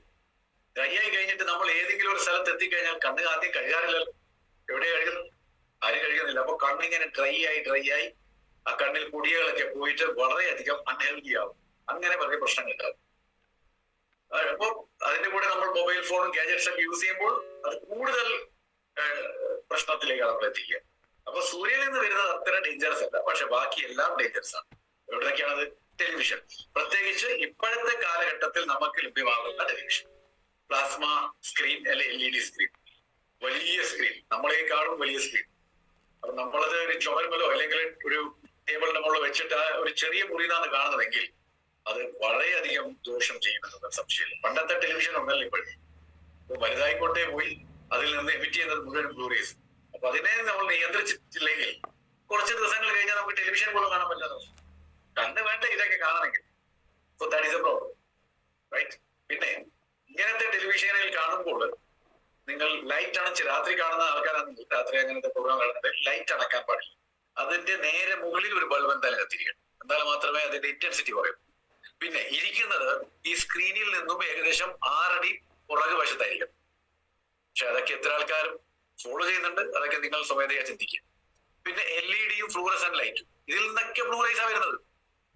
ഡ്രൈ ആയി കഴിഞ്ഞിട്ട് നമ്മൾ ഏതെങ്കിലും ഒരു സ്ഥലത്ത് എത്തിക്കഴിഞ്ഞാൽ കണ്ണ് ആദ്യം കഴുകാറില്ലല്ലോ. എവിടെ കഴുകുന്നു? ആരും കഴുകുന്നില്ല. അപ്പൊ കണ്ണിങ്ങനെ ഡ്രൈ ആയി ആ കണ്ണിൽ പൊടികളൊക്കെ പോയിട്ട് വളരെയധികം അൺഹെൽത്തി ആവും. അങ്ങനെ വലിയ പ്രശ്നങ്ങളുണ്ടാവും. അപ്പൊ അതിന്റെ കൂടെ നമ്മൾ മൊബൈൽ ഫോണും ഗാഡ്ജറ്റ്സ് ഒക്കെ യൂസ് ചെയ്യുമ്പോൾ അത് കൂടുതൽ പ്രശ്നത്തിലേക്കാണ് നമ്മൾ എത്തിക്കുക. അപ്പൊ സൂര്യനിൽ നിന്ന് വരുന്നത് അത്ര ഡേഞ്ചറസ് അല്ല, പക്ഷെ ബാക്കി എല്ലാം ഡേഞ്ചറസ് ആണ്. എവിടേക്കാണത്? ടെലിവിഷൻ. പ്രത്യേകിച്ച് ഇപ്പോഴത്തെ കാലഘട്ടത്തിൽ നമുക്ക് ലഭ്യമാകുന്ന ടെലിവിഷൻ, പ്ലാസ്മ സ്ക്രീൻ അല്ലെ LED സ്ക്രീൻ, വലിയ സ്ക്രീൻ, നമ്മളെക്കാളും വലിയ സ്ക്രീൻ. അപ്പൊ നമ്മളത് ഒരു ചുമരുമലോ അല്ലെങ്കിൽ ഒരു ടേബിളിന്റെ മുകളിൽ വെച്ചിട്ട് ഒരു ചെറിയ മുറിയിലാണ് കാണുന്നതെങ്കിൽ അത് വളരെയധികം ദോഷം ചെയ്യുമെന്നത് സംശയമില്ല. പണ്ടത്തെ ടെലിവിഷൻ ഒന്നല്ല ഇപ്പോഴും. വലുതായിക്കോട്ടെ പോയി അതിൽ നിന്ന് എമിറ്റ് ചെയ്യുന്നത് മുഴുവൻ ബ്ലൂറേസ്. അപ്പൊ അതിനെ നമ്മൾ നിയന്ത്രിച്ചിട്ടില്ലെങ്കിൽ കുറച്ച് ദിവസങ്ങൾ കഴിഞ്ഞാൽ നമുക്ക് ടെലിവിഷൻ പോലും കാണാൻ പറ്റാതെ കണ്ണ് വേണ്ട ഇതൊക്കെ കാണണമെങ്കിൽ. So that is a problem, right? പിന്നെ ഇങ്ങനത്തെ ടെലിവിഷനിൽ കാണുമ്പോൾ നിങ്ങൾ ലൈറ്റ് അണച്ച്, രാത്രി കാണുന്ന ആൾക്കാരാണെങ്കിൽ രാത്രി അങ്ങനത്തെ പ്രോഗ്രാം കാണുന്നത് ലൈറ്റ് അണക്കാൻ പാടില്ല. അതിന്റെ നേരെ മുകളിൽ ഒരു ബൾബ് എന്തായാലും കത്തിരിക്കണം. എന്തായാലും മാത്രമേ അതിന്റെ ഇന്റൻസിറ്റി കുറയൂ. പിന്നെ ഇരിക്കുന്നത് ഈ സ്ക്രീനിൽ നിന്നും ഏകദേശം 6 അടി പുറകു വശത്തായിരിക്കും. പക്ഷെ അതൊക്കെ എത്ര ആൾക്കാരും ഫോളോ ചെയ്യുന്നുണ്ട്, അതൊക്കെ നിങ്ങൾ സ്വമേധയാ ചിന്തിക്കുക. പിന്നെ LED-യും ഫ്ലൂറസെന്റ് ലൈറ്റും, ഇതിൽ നിന്നൊക്കെ ബ്ലൂ റേസാ വരുന്നത്.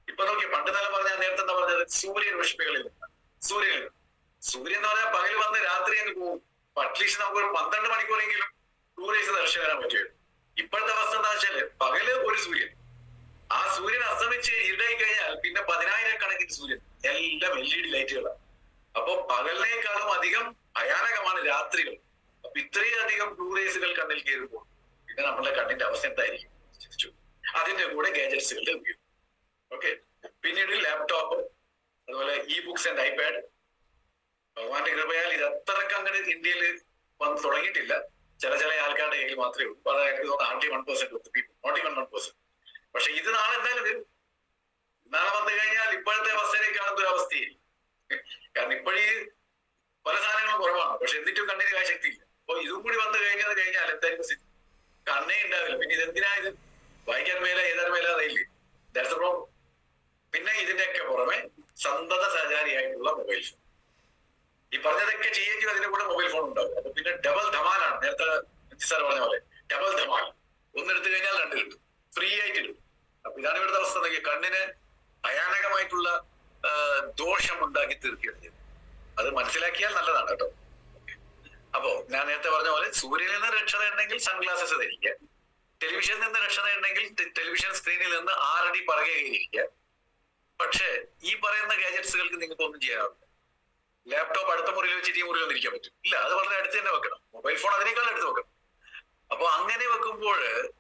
ഇപ്പൊ നോക്കിയ പണ്ട് നല്ല പറഞ്ഞാൽ നേരത്തെ എന്താ പറഞ്ഞത്, സൂര്യൻ രശ്മികളിൽ നിന്ന്. സൂര്യൻ എന്ന് പറഞ്ഞാൽ പകൽ വന്ന് രാത്രി അങ്ങ് പോകും. അറ്റ്ലീസ്റ്റ് നമുക്ക് ഒരു 12 മണിക്കൂറെങ്കിലും ബ്ലൂ റേസ് ദർശനം വരാൻ പറ്റുമായിരുന്നു. ഇപ്പോഴത്തെ അവസ്ഥ എന്താ വെച്ചാല് പകല് ഒരു സൂര്യൻ, ആ സൂര്യൻ അസ്തമിച്ച് ഇരുടായി കഴിഞ്ഞാൽ പിന്നെ 10,000 സൂര്യൻ, എല്ലാം LED ലൈറ്റുകളാണ്. അപ്പൊ പകലിനേക്കാളും അധികം ഭയാനകമാണ് രാത്രികൾ. അപ്പൊ ഇത്രയും അധികം ബ്ലൂ റേസുകൾ കണ്ണിൽ കയറുമ്പോൾ പിന്നെ നമ്മളുടെ കണ്ണിന്റെ അവസ്ഥ എന്തായിരിക്കും ചിന്തിച്ചു. അതിന്റെ കൂടെ ഗാഡ്ജറ്റ്സുകളുടെ ഉപയോഗം. ഓക്കെ, പിന്നീട് ലാപ്ടോപ്പ്, അതുപോലെ ബുക്സ് ആൻഡ് ഐപാഡ്. ഭഗവാന്റെ കൃപയാൽ ഇത് അത്രക്ക് അങ്ങനെ ഇന്ത്യയിൽ വന്ന് തുടങ്ങിയിട്ടില്ല. ചില ആൾക്കാരുടെ കയ്യിൽ മാത്രമേ ഉള്ളൂ. അപ്പൊ എനിക്ക് തോന്നുന്നു 1% പക്ഷെ ഇത് നാളെ എന്തായാലും വരും. നാളെ വന്നു കഴിഞ്ഞാൽ ഇപ്പോഴത്തെ അവസ്ഥയിലേക്ക് കാണുന്ന ഒരു അവസ്ഥയിൽ, കാരണം ഇപ്പോഴീ പല സാധനങ്ങളും കുറവാണ്, പക്ഷെ എന്നിട്ടും കണ്ണിന് കാശക്തി ഇല്ല. അപ്പൊ ഇതും കൂടി വന്നു കഴിഞ്ഞാൽ എന്തായാലും കണ്ണേ ഉണ്ടാവില്ല. പിന്നെ ഇതെന്തിനാ ഇത് വായിക്കാൻ മേല, എഴുതാൻ മേല, അതയില്ലേ? That's A problem. പിന്നെ ഇതിന്റെയൊക്കെ പുറമെ സന്തത സഹചാരിയായിട്ടുള്ള മൊബൈൽ ഫോൺ. ഈ പറഞ്ഞതൊക്കെ ചെയ്യുമെങ്കിൽ അതിന്റെ കൂടെ മൊബൈൽ ഫോൺ ഉണ്ടാവും. അപ്പൊ പിന്നെ ഡബിൾ ധമാലാണ്. നേരത്തെ സാർ പറഞ്ഞ പോലെ ഡബിൾ ധമാൽ. ഒന്നെടുത്തു കഴിഞ്ഞാൽ 2 കിട്ടും, ഫ്രീ ആയിട്ട് കിട്ടും. അപ്പൊ ഇതാണ് ഇവിടുത്തെ അവസ്ഥ. കണ്ണിന് ഭയാനകമായിട്ടുള്ള ദോഷം ഉണ്ടാക്കി തീർക്കുകയാണ്. അത് മനസ്സിലാക്കിയാൽ നല്ലതാണ് കേട്ടോ. അപ്പോ ഞാൻ നേരത്തെ പറഞ്ഞ പോലെ സൂര്യനിൽ നിന്ന് രക്ഷ ഉണ്ടെങ്കിൽ സൺഗ്ലാസസ് ധരിക്കുക. ടെലിവിഷനിൽ നിന്ന് രക്ഷ ഉണ്ടെങ്കിൽ ടെലിവിഷൻ സ്ക്രീനിൽ നിന്ന് 6 അടി പുറകെ കയറിയിരിക്കുക. പക്ഷേ ഈ പറയുന്ന ഗാഡ്ജറ്റ്സുകൾക്ക് നിങ്ങൾക്ക് ഒന്നും ചെയ്യാനാവില്ല. ലാപ്ടോപ്പ് അടുത്ത മുറിയിൽ വെച്ചിട്ട് ഈ മുറിയിൽ ഒന്നിരിക്കാൻ പറ്റും ഇല്ല, അത് വളരെ അടുത്ത് തന്നെ വെക്കണം. മൊബൈൽ ഫോൺ അതിനേക്കാൾ അടുത്ത് വെക്കണം. അപ്പൊ അങ്ങനെ വെക്കുമ്പോൾ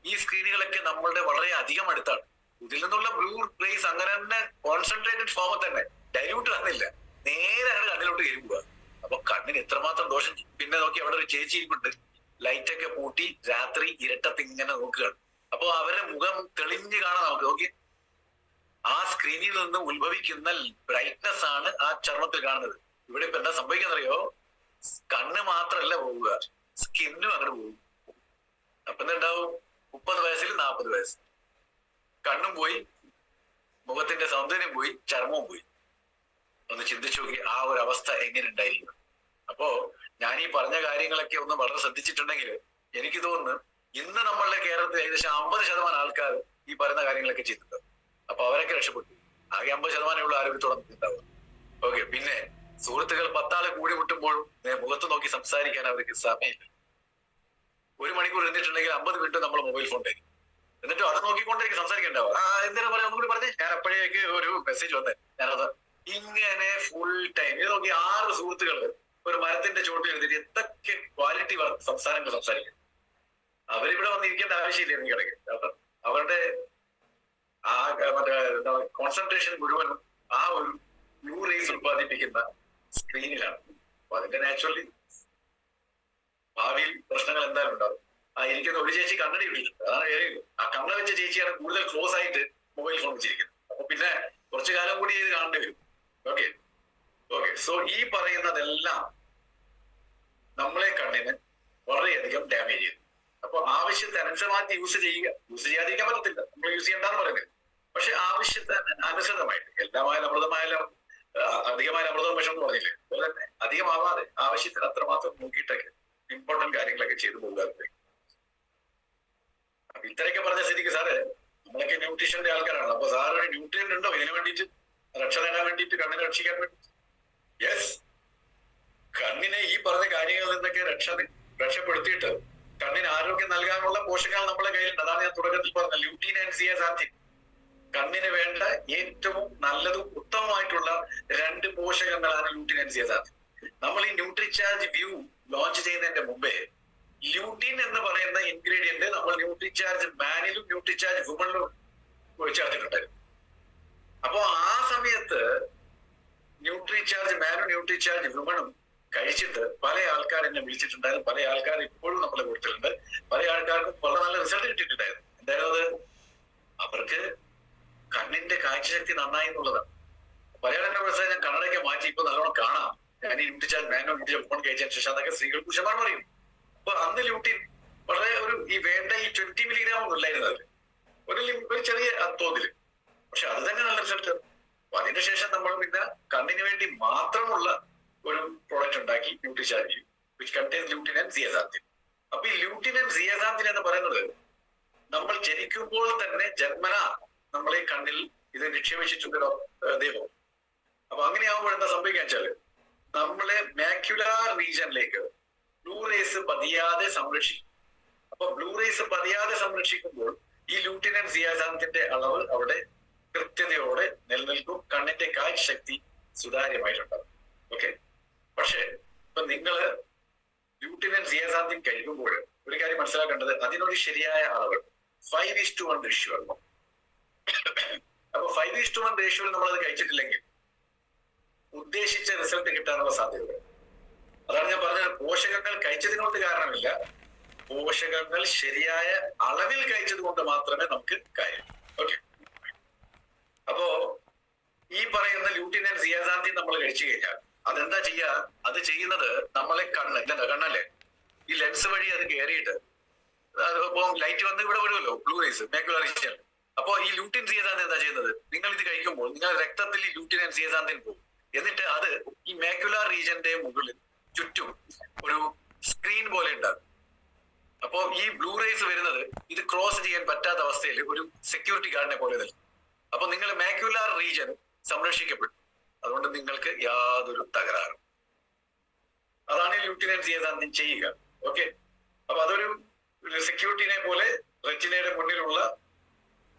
ഈ സ്ക്രീനുകളൊക്കെ നമ്മളുടെ വളരെ അധികം അടുത്താണ്. ഇതിൽ നിന്നുള്ള ബ്ലൂ റേസ് അങ്ങനെ തന്നെ കോൺസെൻട്രേറ്റഡ് ഫോമിൽ തന്നെ, ഡൈല്യൂട്ട് വന്നില്ല, നേരെ അങ്ങനെ കണ്ണിലോട്ട് കയറുക. അപ്പൊ കണ്ണിന് എത്രമാത്രം ദോഷം. പിന്നെ നോക്കി അവിടെ ഒരു ചേച്ചി ഇരിപ്പുണ്ട്, ലൈറ്റൊക്കെ പൂട്ടി രാത്രി ഇരട്ടത്ത് ഇങ്ങനെ നോക്കുകയാണ്. അപ്പൊ അവരുടെ മുഖം തെളിഞ്ഞ് കാണാൻ നമുക്ക് നോക്കി. ആ സ്ക്രീനിൽ നിന്ന് ഉത്ഭവിക്കുന്ന ബ്രൈറ്റ്നെസ് ആണ് ആ ചർമ്മത്തിൽ കാണുന്നത്. ഇവിടെ ഇപ്പൊ എന്താ സംഭവിക്കാന്നറിയോ, കണ്ണ് മാത്രമല്ല പോവുക, സ്കിന്നും അങ്ങോട്ട് പോകും. അപ്പൊ എന്തുണ്ടാവും, 30 വയസ്സിൽ 40 വയസ്സ്, കണ്ണും പോയി, മുഖത്തിന്റെ സൗന്ദര്യം പോയി, ചർമ്മവും പോയി. ഒന്ന് ചിന്തിച്ചു നോക്കി ആ ഒരു അവസ്ഥ എങ്ങനെ ഉണ്ടായിരിക്കും. അപ്പോ ഞാൻ ഈ പറഞ്ഞ കാര്യങ്ങളൊക്കെ ഒന്ന് വളരെ ശ്രദ്ധിച്ചിട്ടുണ്ടെങ്കിൽ എനിക്ക് തോന്നുന്നു ഇന്ന് നമ്മളുടെ കേരളത്തിൽ ഏകദേശം 50% ആൾക്കാർ ഈ പറയുന്ന കാര്യങ്ങളൊക്കെ ചെയ്തിട്ടുണ്ട്. അപ്പൊ അവരൊക്കെ രക്ഷപ്പെട്ടു. ആകെ 50% ഉള്ള ആരോഗ്യത്തോടെ ഉണ്ടാവുക. ഓക്കെ, പിന്നെ സുഹൃത്തുക്കൾ 10 ആള് കൂടി മുട്ടുമ്പോഴും മുഖത്ത് നോക്കി സംസാരിക്കാൻ അവർക്ക് സമയമില്ല. 1 മണിക്കൂർ ഇരുന്നിട്ടുണ്ടെങ്കിൽ 50 മിനിറ്റ് നമ്മൾ മൊബൈൽ ഫോൺ തരും. എന്നിട്ടും അത് നോക്കിക്കൊണ്ടിരിക്കും സംസാരിക്കണ്ടാവുക. എന്തിനാ പറയാ, ഒന്നുകൂടി പറഞ്ഞേ. ഞാൻ അപ്പോഴേക്ക് ഒരു മെസ്സേജ് വന്നേ, ഞാനത് ഇങ്ങനെ ഫുൾ ടൈം ഇത് നോക്കി 6 സുഹൃത്തുക്കൾ ഒരു മരത്തിന്റെ ചോട്ടിൽ എഴുതിട്ട് എന്തൊക്കെ ക്വാളിറ്റി സംസാരങ്ങൾ സംസാരിക്കും. അവരിവിടെ വന്നിരിക്കേണ്ട ആവശ്യമില്ലായിരുന്നു കിടക്ക്. അവരുടെ ആ മറ്റേ കോൺസെൻട്രേഷൻ മുഴുവൻ ആ ഒരു ബ്ലൂ റേസ് ഉത്പാദിപ്പിക്കുന്ന സ്ക്രീനിലാണ്. അപ്പൊ അതിന്റെ നാച്ചുറലി ഭാവിയിൽ പ്രശ്നങ്ങൾ എന്തായാലും ഉണ്ടാവും. ആ ഇരിക്കുന്ന ഒരു ചേച്ചി കണ്ണടി ഇട്ടിട്ടുണ്ട്. അതാണ് ആ കണ്ണ വെച്ച ചേച്ചിയാണ് കൂടുതൽ ക്ലോസ് ആയിട്ട് മൊബൈൽ ഫോൺ വെച്ചിരിക്കുന്നത്. അപ്പൊ പിന്നെ കുറച്ചു കാലം കൂടി ഇത് കാണേണ്ടി വരും. ഓക്കെ, സോ ഈ പറയുന്നതെല്ലാം നമ്മളെ കണ്ണിന് വളരെയധികം ഡാമേജ് ചെയ്തു. അപ്പൊ ആവശ്യത്തിനനുസൃതമായിട്ട് യൂസ് ചെയ്യാതിരിക്കാൻ പറ്റത്തില്ല. നമ്മൾ യൂസ് ചെയ്യണ്ടെന്ന് പറയുന്നത്. പക്ഷെ ആവശ്യത്തിന് അനുസൃതമായിട്ട്, എല്ലാമായാലും അമൃതമായാലും അധികമായാലും അമൃതം വിഷം എന്ന് പറഞ്ഞില്ലേ, അതുപോലെ തന്നെ അധികമാവാതെ ആവശ്യത്തിന് അത്രമാത്രം നോക്കിയിട്ടൊക്കെ ഇമ്പോർട്ടന്റ് കാര്യങ്ങളൊക്കെ ചെയ്തു പോകാറുണ്ട്. അപ്പൊ ഇത്രയൊക്കെ പറഞ്ഞ സ്ഥിതിക്ക് സാറ് നമ്മളൊക്കെ ന്യൂട്രീഷന്റെ ആൾക്കാരാണ്. അപ്പൊ സാറ് ന്യൂട്രിയന്റ് ഉണ്ടോ ഇതിനു വേണ്ടിയിട്ട്, രക്ഷ നേടാൻ വേണ്ടിയിട്ട്, കണ്ണിനെ രക്ഷിക്കാൻ വേണ്ടി? യെസ്, കണ്ണിനെ ഈ പറഞ്ഞ കാര്യങ്ങളിൽ നിന്നൊക്കെ രക്ഷപ്പെടുത്തിയിട്ട് കണ്ണിന് ആരോഗ്യം നൽകാനുള്ള പോഷകങ്ങൾ നമ്മളെ കയ്യിലുണ്ട്. അതാണ് ഞാൻ തുടക്കത്തിൽ പറഞ്ഞ ല്യൂട്ടീൻ ആൻഡ് സിയാസാറ്റിൻ. കണ്ണിന് വേണ്ട ഏറ്റവും നല്ലതും ഉത്തമമായിട്ടുള്ള 2 പോഷകങ്ങളാണ് ല്യൂട്ടീൻ ആൻഡ് സിയാസാറ്റിൻ. നമ്മൾ ഈ ന്യൂട്രിചാർജ് വ്യൂ ലോഞ്ച് ചെയ്യുന്നതിന്റെ മുമ്പേ ല്യൂട്ടീൻ എന്ന് പറയുന്ന ഇൻഗ്രീഡിയന്റ് നമ്മൾ ന്യൂട്രിചാർജ് മാനിലും ന്യൂട്രിചാർജ് വുമണിലും ചേർത്തിട്ടുണ്ടായിരുന്നു. അപ്പൊ ആ സമയത്ത് ന്യൂട്രിചാർജ് വിമണും കഴിച്ചിട്ട് പല ആൾക്കാർ എന്നെ വിളിച്ചിട്ടുണ്ടായിരുന്നു, പല ആൾക്കാർ ഇപ്പോഴും നമ്മളെ കൊടുത്തിട്ടുണ്ട്, പല ആൾക്കാർക്കും വളരെ നല്ല റിസൾട്ട് കിട്ടിയിട്ടുണ്ടായിരുന്നു. എന്തായാലും അവർക്ക് കണ്ണിന്റെ കാഴ്ചശക്തി നന്നായി എന്നുള്ളതാണ്. പല ആളുടെ മനസ്സിലായി ഞാൻ കണ്ണടയ്ക്ക് മാറ്റി ഇപ്പൊ നല്ലോണം കാണാം, ഞാൻ ഈ ന്യൂട്രിചാർജ് മാനോ ന്യൂട്രിചാർജ് ഫോൺ കഴിച്ചതിന് ശേഷം. അതൊക്കെ സ്ത്രീകൾ പുരുഷന്മാർ പറയും. അപ്പൊ അന്ന് ല്യൂട്ടിൻ വളരെ ഈ വേണ്ട ഈ 20 മില്ലിഗ്രാം ഒന്നും ഇല്ലായിരുന്നു അതിൽ, ഒരു ചെറിയ തോതില്. പക്ഷെ അത് തന്നെ നല്ല റിസൾട്ട്. അപ്പൊ അതിനുശേഷം നമ്മൾ പിന്നെ കണ്ണിന് വേണ്ടി മാത്രമുള്ള ഒരു പ്രോഡക്റ്റ് ഉണ്ടാക്കി, Nutricharge, which contains lutein and zeaxanthin. അപ്പൊ ഈ ല്യൂട്ടിൻ ആൻഡ് സിയസാന്തിൻ എന്ന് പറയുന്നത് നമ്മൾ ജനിക്കുമ്പോൾ തന്നെ ജന്മന നമ്മളെ കണ്ണിൽ ഇത് നിക്ഷേപിച്ചിട്ടുണ്ട് ദൈവം. അപ്പൊ അങ്ങനെയാകുമ്പോൾ എന്താ സംഭവിക്കുക വെച്ചാല് നമ്മളെ മാക്യുലാർ റീജനിലേക്ക് ബ്ലൂ റേസ് പതിയാതെ സംരക്ഷിക്കും. അപ്പൊ ബ്ലൂ റേസ് പതിയാതെ സംരക്ഷിക്കുമ്പോൾ ഈ ല്യൂട്ടിൻ ആൻഡ് സിയാസാന്തിന്റെ അളവ് അവിടെ കൃത്യതയോടെ നിലനിൽക്കും, കണ്ണിന്റെ കാഴ്ചശക്തി സുതാര്യമായിട്ടുണ്ടാവും. ഓക്കെ. പക്ഷെ ഇപ്പൊ നിങ്ങള് ല്യൂട്ടിൻ ആൻഡ് സിയാസാന്തിൻ കഴിക്കുമ്പോൾ ഒരു കാര്യം മനസ്സിലാക്കേണ്ടത്, അതിനൊരു ശരിയായ അളവ് 5:1 റേഷ്യോ ആണ്. അപ്പൊ 5:1 റേഷ്യോയിൽ നമ്മളത് കഴിച്ചിട്ടില്ലെങ്കിൽ ഉദ്ദേശിച്ച റിസൾട്ട് കിട്ടാനുള്ള സാധ്യത. അതാണ് ഞാൻ പറഞ്ഞത്, പോഷകങ്ങൾ കഴിച്ചതിനോട് കാരണമില്ല, പോഷകങ്ങൾ ശരിയായ അളവിൽ കഴിച്ചത് കൊണ്ട് മാത്രമേ നമുക്ക് കാര്യം. ഓക്കെ. അപ്പോ ഈ പറയുന്ന ല്യൂട്ടിൻ ആൻഡ് സിയാസാന്തിൻ നമ്മൾ കഴിച്ചു കഴിഞ്ഞാൽ അതെന്താ ചെയ്യാ, അത് ചെയ്യുന്നത് നമ്മളെ കണ്ണല്ലേ, ഈ ലെൻസ് വഴി അത് കയറിയിട്ട് അതിപ്പോ ലൈറ്റ് വന്ന് ഇവിടെ വരുമല്ലോ, ബ്ലൂ റേസ് മാക്യുലാർ റീജിയൻ. അപ്പൊ ഈ ല്യൂട്ടിൻ സിയസാന്തിൻ എന്താ ചെയ്യുന്നത്, നിങ്ങൾ ഇത് കഴിക്കുമ്പോൾ നിങ്ങൾ രക്തത്തിൽ ഈ ല്യൂട്ടിൻ ആൻഡ് സിയസാന്തിൻ പോകും. എന്നിട്ട് അത് ഈ മാക്യുലാർ റീജിയന്റെ മുകളിൽ ചുറ്റും ഒരു സ്ക്രീൻ പോലെ ഉണ്ടാകും. അപ്പോ ഈ ബ്ലൂ റേസ് വരുന്നത് ഇത് ക്രോസ് ചെയ്യാൻ പറ്റാത്ത അവസ്ഥയിൽ ഒരു സെക്യൂരിറ്റി ഗാർഡിനെ പോലെ നിൽക്കും. അപ്പൊ നിങ്ങൾ മാക്യുലാർ റീജിയൻ സംരക്ഷിക്കപ്പെട്ടു, അതുകൊണ്ട് നിങ്ങൾക്ക് യാതൊരു തകരാറും. അതാണ് ഈ ല്യൂട്ടിൻ ആൻഡ് സിയസാന്തിൻ ചെയ്യുക. ഓക്കെ. അപ്പൊ അതൊരു സെക്യൂരിറ്റിനെ പോലെ റെറ്റിനയുടെ മുന്നിലുള്ള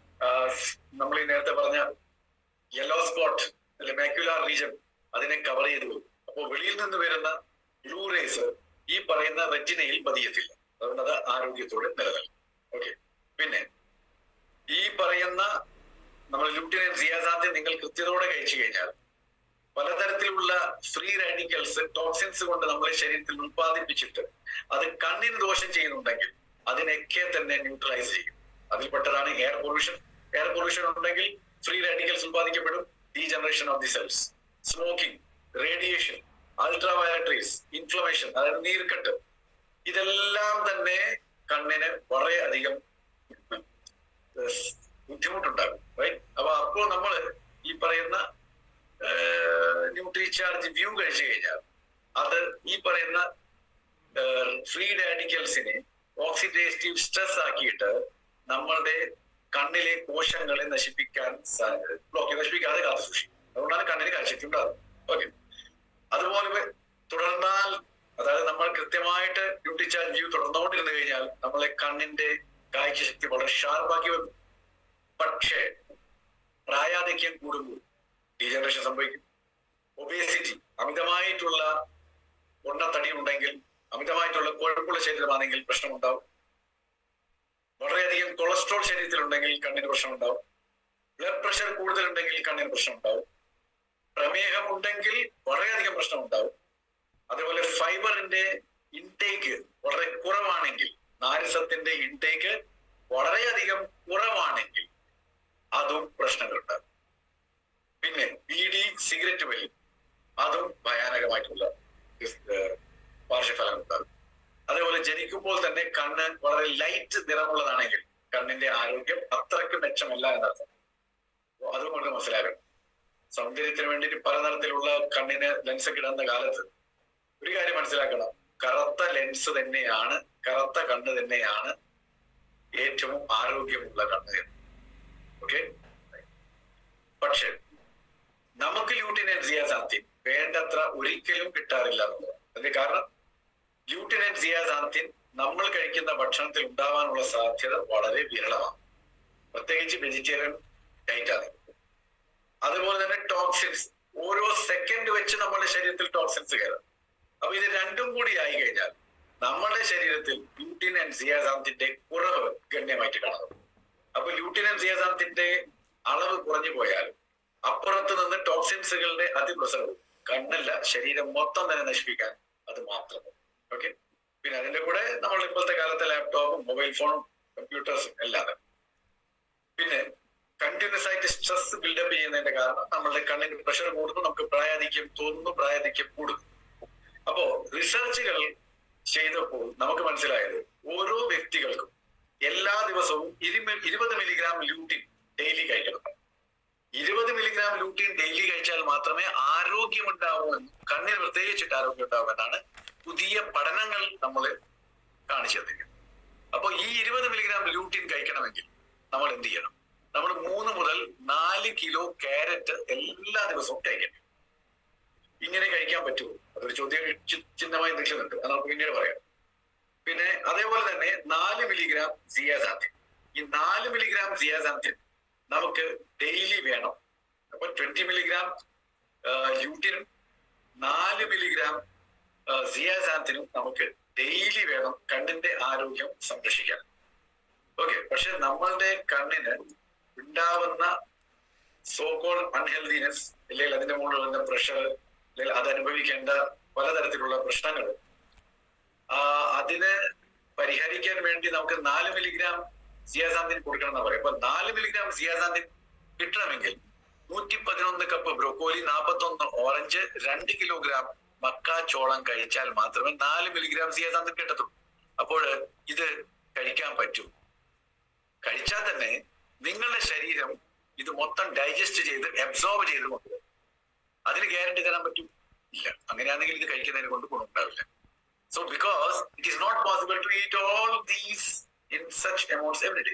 നമ്മൾ ഈ നേരത്തെ പറഞ്ഞ യെല്ലോ സ്പോട്ട് അല്ലെ മാക്യുലാർ റീജിയൻ അതിനെ കവർ ചെയ്തു പോകും. അപ്പോൾ വെളിയിൽ നിന്ന് വരുന്ന ബ്ലൂ റേസ് ഈ പറയുന്ന റെറ്റിനയിൽ പതിയത്തില്ല, അതുകൊണ്ട് അത് ആരോഗ്യത്തോടെ നിലനിൽക്കും. ഓക്കെ. പിന്നെ ഈ പറയുന്ന നമ്മൾ ല്യൂട്ടിൻ ആൻഡ് സിയാസാന്തിൻ നിങ്ങൾ കൃത്യതയോടെ കഴിച്ചു കഴിഞ്ഞാൽ പലതരത്തിലുള്ള ഫ്രീ റാഡിക്കൽസ്, ടോക്സിൻസ് കൊണ്ട് നമ്മളെ ശരീരത്തിൽ ഉത്പാദിപ്പിച്ചിട്ട് അത് കണ്ണിന് ദോഷം ചെയ്യുന്നുണ്ടെങ്കിൽ അതിനൊക്കെ തന്നെ ന്യൂട്രലൈസ് ചെയ്യും. അതിൽപ്പെട്ടതാണ് എയർ പൊല്യൂഷൻ. എയർ പൊല്യൂഷൻ ഉണ്ടെങ്കിൽ ഫ്രീ റാഡിക്കൽസ് ഉത്പാദിക്കപ്പെടും, degeneration of the cells, smoking, radiation, ultraviolet rays, inflammation, അതായത് നീർക്കെട്ട്, ഇതെല്ലാം തന്നെ കണ്ണിന് വളരെയധികം ബുദ്ധിമുട്ടുണ്ടാകും. റൈറ്റ്. അപ്പോൾ നമ്മൾ ഈ പറയുന്ന ന്യൂട്രിചാർജ് വ്യൂ കഴിച്ചു കഴിഞ്ഞാൽ അത് ഈ പറയുന്ന ഫ്രീ റാഡിക്കൽസിനെ ഓക്സിഡേറ്റീവ് സ്ട്രെസ് ആക്കിയിട്ട് നമ്മളുടെ കണ്ണിലെ കോശങ്ങളെ നശിപ്പിക്കാതെ കാത്തു സൂക്ഷിക്കും. അതുകൊണ്ടാണ് കണ്ണിന് കാഴ്ചശക്തി ഉണ്ടാകുന്നത്. ഓക്കെ. അതുപോലെ തുടർന്നാൽ, അതായത് നമ്മൾ കൃത്യമായിട്ട് ന്യൂട്രിചാർജ് വ്യൂ തുടർന്നുകൊണ്ടിരുന്നു കഴിഞ്ഞാൽ നമ്മളെ കണ്ണിന്റെ കാഴ്ചശക്തി വളരെ ഷാർപ്പാക്കി വെക്കും. പക്ഷേ പ്രായാധിക്യം കൂടുമ്പോൾ ഡീജനറേഷൻ സംഭവിക്കും. ഒബേസിറ്റി, അമിതമായിട്ടുള്ള പൊണ്ണത്തടി ഉണ്ടെങ്കിൽ, അമിതമായിട്ടുള്ള കൊഴുപ്പുള്ള ശരീരമാണെങ്കിൽ പ്രശ്നമുണ്ടാവും. വളരെയധികം കൊളസ്ട്രോൾ ശരീരത്തിലുണ്ടെങ്കിൽ കണ്ണിന് പ്രശ്നമുണ്ടാവും. ബ്ലഡ് പ്രഷർ കൂടുതലുണ്ടെങ്കിൽ കണ്ണിന് പ്രശ്നമുണ്ടാവും. പ്രമേഹം ഉണ്ടെങ്കിൽ വളരെയധികം പ്രശ്നമുണ്ടാവും. അതേപോലെ ഫൈബറിന്റെ ഇൻടേക്ക് വളരെ കുറവാണെങ്കിൽ, നാരിസത്തിന്റെ ഇൻടേക്ക് വളരെയധികം കുറവാണെങ്കിൽ അതും പ്രശ്നങ്ങളുണ്ടാകും. പിന്നെ ബീഡി, സിഗരറ്റ് വലി, അതും ഭയാനകമായിട്ടുള്ള പാർശ്വഫലങ്ങൾ ഉണ്ടാകും. അതേപോലെ ജനിക്കുമ്പോൾ തന്നെ കണ്ണ് വളരെ ലൈറ്റ് നിറമുള്ളതാണെങ്കിൽ കണ്ണിന്റെ ആരോഗ്യം അത്രയ്ക്ക് മെച്ചമല്ല എന്നർത്ഥം. അതും കൊണ്ട് മനസ്സിലാക്കണം. സൗന്ദര്യത്തിന് വേണ്ടിയിട്ട് പലതരത്തിലുള്ള കണ്ണിന് ലെൻസ് കിടന്ന കാലത്ത് ഒരു കാര്യം മനസ്സിലാക്കണം, കറുത്ത ലെൻസ് തന്നെയാണ്, കറുത്ത കണ്ണ് തന്നെയാണ് ഏറ്റവും ആരോഗ്യമുള്ള കണ്ണ് എന്ന്. ഓക്കെ. പക്ഷെ നമുക്ക് ല്യൂട്ടിൻ ആൻഡ് സിയാസാന്തിൻ വേണ്ടത്ര ഒരിക്കലും കിട്ടാറില്ല എന്നുള്ളത്. അതിന്റെ കാരണം ല്യൂട്ടിൻ ആൻഡ് സിയാസാന്തിൻ നമ്മൾ കഴിക്കുന്ന ഭക്ഷണത്തിൽ ഉണ്ടാവാനുള്ള സാധ്യത വളരെ വിരളമാണ്, പ്രത്യേകിച്ച് വെജിറ്റേറിയൻ ഡയറ്റ് ആണ്. അതുപോലെ തന്നെ ടോക്സിൻസ്, ഓരോ സെക്കൻഡ് വെച്ച് നമ്മുടെ ശരീരത്തിൽ ടോക്സിൻസ് കയറാം. അപ്പൊ ഇത് രണ്ടും കൂടി ആയി കഴിഞ്ഞാൽ നമ്മുടെ ശരീരത്തിൽ ല്യൂട്ടിൻ ആൻഡ് സിയാസാന്തിന്റെ കുറവ് ഗണ്യമായിട്ട് കാണുന്നു. അപ്പൊ ല്യൂട്ടിൻ ആൻഡ് സിയാസാന്തിന്റെ അളവ് കുറഞ്ഞു പോയാൽ അപ്പുറത്ത് നിന്ന് ടോക്സിൻസുകളുടെ അതിപ്രസരവും കണ്ണല്ല, ശരീരം മൊത്തം തന്നെ നശിപ്പിക്കാൻ അത് മാത്രം. ഓക്കെ. പിന്നെ അതിന്റെ കൂടെ നമ്മൾ ഇപ്പോഴത്തെ കാലത്തെ ലാപ്ടോപ്പും മൊബൈൽ ഫോണും കമ്പ്യൂട്ടേഴ്സും എല്ലാം. പിന്നെ കണ്ടിന്യൂസ് ആയിട്ട് സ്ട്രെസ് ബിൽഡപ്പ് ചെയ്യുന്നതിന്റെ കാരണം നമ്മളുടെ കണ്ണിന് പ്രഷർ കൂടുന്നു, നമുക്ക് പ്രായാധിക്യം തോന്നുന്നു, പ്രായാധിക്യം കൂടുന്നു. അപ്പോ റിസർച്ചുകൾ ചെയ്തപ്പോൾ നമുക്ക് മനസ്സിലായത് ഓരോ വ്യക്തികൾക്കും എല്ലാ ദിവസവും 20 മില്ലിഗ്രാം ലൂട്ടിൻ ഡെയിലി കഴിക്കണം. 20 മില്ലിഗ്രാം ലൂട്ടിൻ ഡെയിലി കഴിച്ചാൽ മാത്രമേ ആരോഗ്യം ഉണ്ടാവുമെന്ന്, കണ്ണിന് പ്രത്യേകിച്ചിട്ട് ആരോഗ്യം ഉണ്ടാവുമെന്നാണ് പുതിയ പഠനങ്ങൾ നമ്മൾ കാണിച്ചു തന്നിരിക്കുന്നത്. അപ്പൊ ഈ 20 മില്ലിഗ്രാം ലൂട്ടിൻ കഴിക്കണമെങ്കിൽ നമ്മൾ എന്ത് ചെയ്യണം? നമ്മൾ 3 മുതൽ 4 കിലോ ക്യാരറ്റ് എല്ലാ ദിവസവും കഴിക്കണം. ഇങ്ങനെ കഴിക്കാൻ പറ്റുമോ? അതൊരു ചോദ്യം ചിഹ്നമായി നിൽക്കുന്നുണ്ട്, അത് നമുക്ക് പിന്നീട് പറയാം. പിന്നെ അതേപോലെ തന്നെ 4 മില്ലിഗ്രാം സിയാസാന്തിൻ. ഈ 4 മില്ലിഗ്രാം സിയാസാന്തിൻ നമുക്ക് ഡെയിലി വേണം. അപ്പൊ 20 മില്ലിഗ്രാം ലൂട്ടിനും 4 മില്ലിഗ്രാം സിയാസാന്തിനും നമുക്ക് ഡെയിലി വേണം കണ്ണിന്റെ ആരോഗ്യം സംരക്ഷിക്കാൻ. ഓക്കെ. പക്ഷെ നമ്മളുടെ കണ്ണിന് ഉണ്ടാവുന്ന സോകോൾ അൺഹെൽതിനെസ്, അല്ലെങ്കിൽ അതിന്റെ മുകളിൽ വരുന്ന പ്രഷർ, അല്ലെങ്കിൽ അത് അനുഭവിക്കേണ്ട പലതരത്തിലുള്ള പ്രശ്നങ്ങൾ, അതിന് പരിഹരിക്കാൻ വേണ്ടി നമുക്ക് 4 മില്ലിഗ്രാം സിയാസാന്തിൻ കൊടുക്കണം എന്നാ പറയും. അപ്പൊ 4 മില്ലിഗ്രാം സിയാസാന്തിൻ കിട്ടണമെങ്കിൽ 111 കപ്പ് ബ്രോക്കോലി, 41 ഓറഞ്ച്, 2 കിലോഗ്രാം മക്കാച്ചോളം കഴിച്ചാൽ മാത്രമേ 4 മില്ലിഗ്രാം സിയാസാന്തിൻ കിട്ടത്തുള്ളൂ. അപ്പോൾ ഇത് കഴിക്കാൻ പറ്റൂ. കഴിച്ചാൽ തന്നെ നിങ്ങളുടെ ശരീരം ഇത് മൊത്തം ഡൈജസ്റ്റ് ചെയ്ത് അബ്സോർബ് ചെയ്ത് കൊണ്ടുവരും. അതിന് ഗ്യാരണ്ടി തരാൻ പറ്റും? ഇല്ല. അങ്ങനെയാണെങ്കിൽ ഇത് കഴിക്കുന്നതിനെ കൊണ്ട് ഗുണമുണ്ടാവില്ല. So because it is not possible to eat all these in such amounts every day.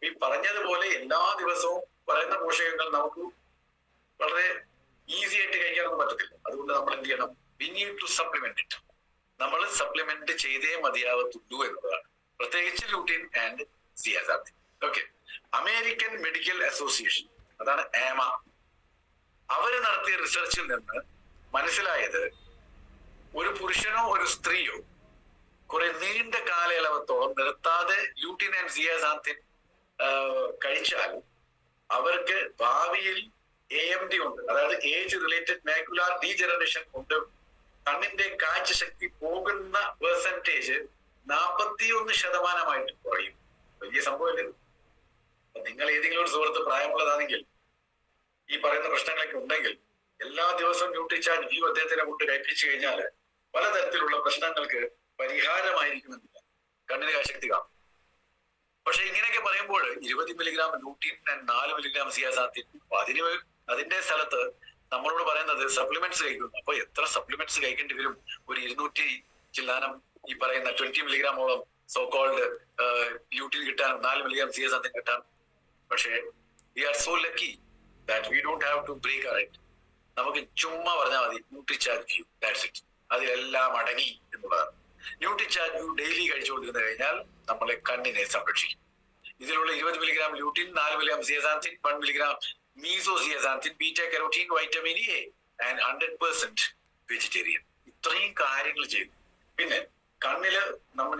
ഈ പറഞ്ഞതുപോലെ എല്ലാ ദിവസവും പറയുന്ന പോഷകങ്ങൾ നമുക്ക് വളരെ ഈസി ആയിട്ട് കഴിക്കാനൊന്നും പറ്റത്തില്ല. അതുകൊണ്ട് നമ്മൾ എന്ത് ചെയ്യണം? We need to supplement it. നമ്മൾ സപ്ലിമെന്റ് ചെയ്തേ മതിയാവത്തുള്ളൂ എന്നതാണ്, പ്രത്യേകിച്ച് lutein and zeaxanthin. Okay. American medical association, അതാണ് AMA, അവര് നടത്തിയ റിസർച്ചിൽ നിന്ന് മനസ്സിലായത് ഒരു പുരുഷനോ ഒരു സ്ത്രീയോ കുറെ നീണ്ട കാലയളവത്തോളം നിർത്താതെ ലൂട്ടിൻ ആൻഡ് സിയാസാന്തിൻ കഴിച്ചാൽ അവർക്ക് ഭാവിയിൽ AMD ഉണ്ട്, അതായത് ഏജ് റിലേറ്റഡ് മാക്യുലാർ ഡീജനറേഷൻ കൊണ്ട് കണ്ണിന്റെ കാഴ്ചശക്തി പോകുന്ന പെർസെന്റേജ് 41% കുറയും. വലിയ സംഭവമല്ലേ? നിങ്ങൾ ഏതെങ്കിലും ഒരു സുഹൃത്ത് പ്രായമുള്ളതാണെങ്കിൽ ഈ പറയുന്ന പ്രശ്നങ്ങളൊക്കെ ഉണ്ടെങ്കിൽ എല്ലാ ദിവസവും ന്യൂട്രിചാർജ് വ്യൂ അദ്ദേഹത്തിനെ കൊണ്ട് കഴിപ്പിച്ചു കഴിഞ്ഞാൽ പലതരത്തിലുള്ള പ്രശ്നങ്ങൾക്ക് പരിഹാരമായിരിക്കുമെന്നില്ല, കണ്ണിന് കാഴ്ചശക്തി കാണും. പക്ഷെ ഇങ്ങനെയൊക്കെ പറയുമ്പോൾ 20 മില്ലിഗ്രാം ലൂട്ടിൻ, 4 മില്ലിഗ്രാം സിയാസാന്തിൻ, അതിന്റെ സ്ഥലത്ത് നമ്മളോട് പറയുന്നത് സപ്ലിമെന്റ്സ് കഴിക്കുന്നു. അപ്പൊ എത്ര സപ്ലിമെന്റ്സ് കഴിക്കേണ്ടി വരും? ഒരു 200 ചില്ലാനം ഈ പറയുന്ന 20 മില്ലിഗ്രാമോളം സോ കോൾഡ് ലൂട്ടിൻ കിട്ടാനും 4 മില്ലിഗ്രാം സിയാസാന്തിൻ കിട്ടാനും. പക്ഷേ we are so lucky that we don't have to break our it. നമുക്ക് ചുമ്മാ പറഞ്ഞാൽ മതി ന്യൂട്രിചാർജ് വ്യൂ, ദാറ്റ്സ് ഇറ്റ്. അതിലെല്ലാം അടങ്ങി എന്നുള്ളതാണ്. ന്യൂട്രിചാർജ് വ്യൂ ഡെയിലി കഴിച്ചുകൊണ്ടിരുന്നു കഴിഞ്ഞാൽ നമ്മളെ കണ്ണിനെ സംരക്ഷിക്കും. ഇതിലുള്ള 20 milligram lutein, 4 milligram zeaxanthin, 1 milligram meso zeaxanthin, beta carotene, vitamin A and 100% vegetarian. ഇത്രയും കാര്യങ്ങൾ ചെയ്തു. പിന്നെ കണ്ണില്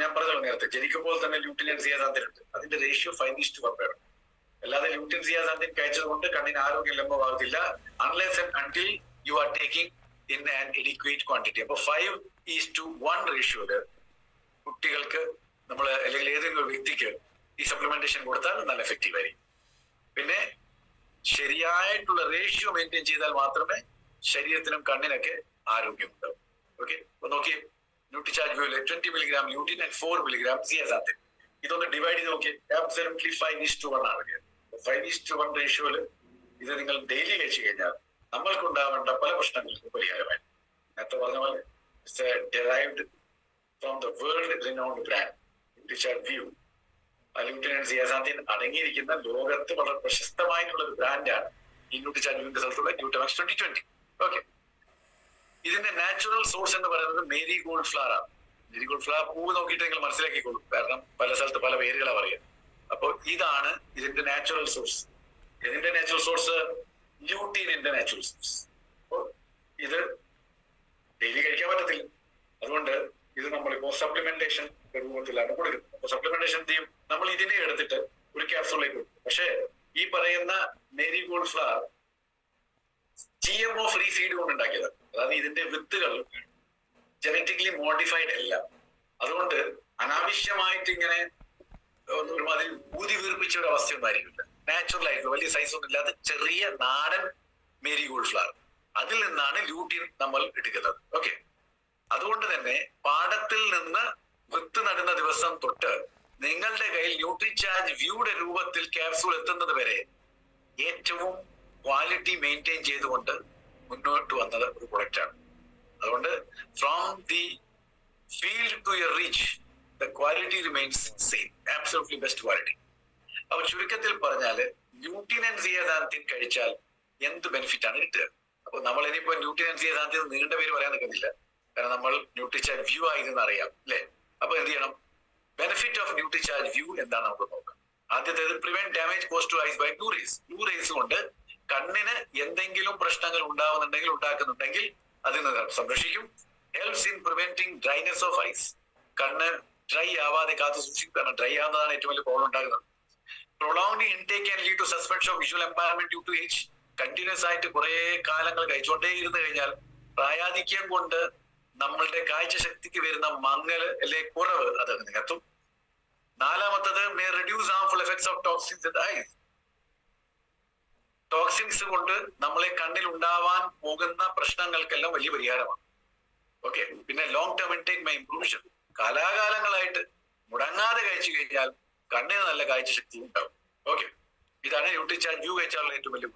ഞാൻ പറഞ്ഞല്ലോ നേരത്തെ, ജനിക്കുമ്പോൾ തന്നെ ലൂട്ടിൻ ആൻഡ് സിയാസാന്തിൻ ഉണ്ട്. അതിന്റെ റേഷ്യോ 5:1 ആണ്. അല്ലാതെ ലൂട്ടിൻ സിയാസാന്തിൻ കഴിച്ചത് കൊണ്ട് കണ്ണിന് ആരോഗ്യം ലഭ്യമാകത്തില്ല, unless and until you are taking in an adequate quantity. അപ്പൊ 5:1 റേഷ്യോയില് കുട്ടികൾക്ക് നമ്മൾ അല്ലെങ്കിൽ ഏതെങ്കിലും വ്യക്തിക്ക് ഈ സപ്ലിമെന്റേഷൻ കൊടുത്താൽ നല്ല എഫക്റ്റീവ് ആയിരിക്കും. പിന്നെ ശരിയായിട്ടുള്ള റേഷ്യോ മെയിൻറ്റെയിൻ ചെയ്താൽ മാത്രമേ ശരീരത്തിനും കണ്ണിനൊക്കെ ആരോഗ്യം ഉണ്ടാവും. ഓക്കെ. അപ്പൊ നോക്കിയേ, ന്യൂട്രിചാർജ് വ്യൂല് 20 milligram lutein and 4 milligram zeaxanthin. ഇതൊന്ന് ഡിവൈഡ് ചെയ്ത് നോക്കിയേ, ആബ്സല്യൂട്ട്ലി 5:1 ആണ്. 5:1 റേഷ്യോയില് ഇത് നിങ്ങൾ ഡെയിലി കഴിച്ചു കഴിഞ്ഞാൽ നമ്മൾക്കുണ്ടാവേണ്ട പല പ്രശ്നങ്ങൾക്കും പരിഹാരമായി. നേരത്തെ പറഞ്ഞ പോലെ derived from the world renowned brand Nutricharge view. Lutein and zeaxanthin അടങ്ങിയിരിക്കുന്ന ലോകത്ത് വളരെ പ്രശസ്തമായിട്ടുള്ള ഒരു ബ്രാൻഡാണ് ഈ ന്യൂട്രിചാർജ് വ്യൂവിന്റെ സ്ഥലത്തുള്ള ന്യൂട്രമാക്സ് 2020. ഓക്കെ. ഇതിന്റെ നാച്ചുറൽ സോഴ്സ് എന്ന് പറയുന്നത് മേരി ഗോൾഡ് ഫ്ലവർ ആണ്. മേരി ഗോൾഡ് ഫ്ലവർ പൂവ് നോക്കിയിട്ട് നിങ്ങൾ മനസ്സിലാക്കിക്കോളൂ, കാരണം പല സ്ഥലത്ത് പല പേരുകളാണ് പറയുക. അപ്പൊ ഇതാണ് ഇതിന്റെ നാച്ചുറൽ സോഴ്സ്. ഇതിന്റെ നാച്ചുറൽ സോഴ്സ് ലൂട്ടീനിന്റെ നാച്ചുറൽ സോഴ്സ്. അപ്പൊ ഇത് ഡെയിലി കഴിക്കാൻ പറ്റത്തില്ല. അതുകൊണ്ട് ഇത് നമ്മളിപ്പോ സപ്ലിമെന്റേഷൻ രൂപത്തിലാണ് കൊടുക്കുന്നത്. അപ്പൊ സപ്ലിമെന്റേഷൻ ചെയ്യും, നമ്മൾ ഇതിനെ എടുത്തിട്ട് ഒരു ക്യാപ്സൂളിലേക്ക് കൊടുക്കും. പക്ഷെ ഈ പറയുന്ന Marie Gold flower GMO free seed കൊണ്ട് ഉണ്ടാക്കിയതാണ്. അതായത് ഇതിന്റെ വിത്തുകൾ ജനറ്റിക്കലി മോഡിഫൈഡ് അല്ല. അതുകൊണ്ട് അനാവശ്യമായിട്ട് ഇങ്ങനെ ഒരുമാതിരി ഊതി വീർപ്പിച്ച ഒരു അവസ്ഥ ഉണ്ടായിരിക്കില്ല. നാച്ചുറൽ ആയിട്ടുള്ള വലിയ സൈസ് ഒന്നും ഇല്ലാത്ത ചെറിയ നാടൻ മേരിഗോൾഡ് ഫ്ലവർ, അതിൽ നിന്നാണ് ലൂട്ടിൻ നമ്മൾ എടുക്കുന്നത്. ഓക്കെ, അതുകൊണ്ട് തന്നെ പാടത്തിൽ നിന്ന് വിത്ത് നടുന്ന ദിവസം തൊട്ട് നിങ്ങളുടെ കയ്യിൽ ന്യൂട്രിചാർജ് വ്യൂയുടെ രൂപത്തിൽ ക്യാപ്സൂൾ എത്തുന്നത് വരെ ഏറ്റവും ക്വാളിറ്റി മെയിൻറ്റെയിൻ ചെയ്തുകൊണ്ട് മുന്നോട്ട് വന്നത് ഒരു പ്രൊഡക്റ്റാണ്. അതുകൊണ്ട് from the field to your reach the quality remains same, absolutely best quality. അപ്പൊ ചുരുക്കത്തിൽ പറഞ്ഞാല് ല്യൂട്ടിൻ ആൻഡ് സിയസാന്തിൻ കഴിച്ചാൽ എന്ത് ബെനിഫിറ്റ് ആണ് കിട്ടുക? അപ്പൊ നമ്മൾ ഇനിയിപ്പോ ല്യൂട്ടിൻ ആൻഡ് സിയസാന്തിൻ നീണ്ട പേര് പറയാൻ നിൽക്കുന്നില്ല, കാരണം നമ്മൾ ന്യൂട്രിചാർജ് വ്യൂ ആയതെന്ന് അറിയാം അല്ലെ. അപ്പൊ എന്ത് ചെയ്യണം? ബെനിഫിറ്റ് ഓഫ് ന്യൂട്രിചാർജ് വ്യൂ എന്താണ് നമുക്ക് നോക്കാം. ആദ്യത്തേത് prevent damage cause to eyes by blue rays. Blue rays കൊണ്ട് കണ്ണിന് എന്തെങ്കിലും പ്രശ്നങ്ങൾ ഉണ്ടാക്കുന്നുണ്ടെങ്കിൽ അതിൽ നിന്ന് സംരക്ഷിക്കും. Helps in preventing dryness of eyes. കണ്ണ് ഡ്രൈ ആവാതെ കാത്തു സൂക്ഷിക്കും, കാരണം ഡ്രൈ ആവുന്നതാണ് ഏറ്റവും വലിയ പ്രോബ്ലം ഉണ്ടാകുന്നത്. Prolonged intake can lead to suspension of visual impairment due to age. Continuous ആയിട്ട് കുറെ കാലങ്ങൾ കഴിച്ചുകൊണ്ടേ ഇരുന്ന് കഴിഞ്ഞാൽ പ്രായാധിക്യം കൊണ്ട് നമ്മളുടെ കാഴ്ചശക്തിക്ക് വരുന്ന മങ്ങൽ അല്ലെ കുറവ് അത് നികത്തും. നാലാമത്തത് may reduce harmful effects of toxins in the eyes. Toxins കൊണ്ട് നമ്മളെ കണ്ണിൽ ഉണ്ടാവാൻ പോകുന്ന പ്രശ്നങ്ങൾക്കെല്ലാം വലിയ പരിഹാരമാണ്. ഓക്കെ, പിന്നെ long term intake may improve. കാലാകാലങ്ങളായിട്ട് മുടങ്ങാതെ കഴിച്ചു കഴിഞ്ഞാൽ കണ്ണിന് നല്ല കാഴ്ചശക്തി ഉണ്ടാവും. ഓക്കെ, ഇതാണ് ന്യൂട്രിചാർജ് വ്യൂ കഴിച്ചാലുള്ള ഏറ്റവും വലിയ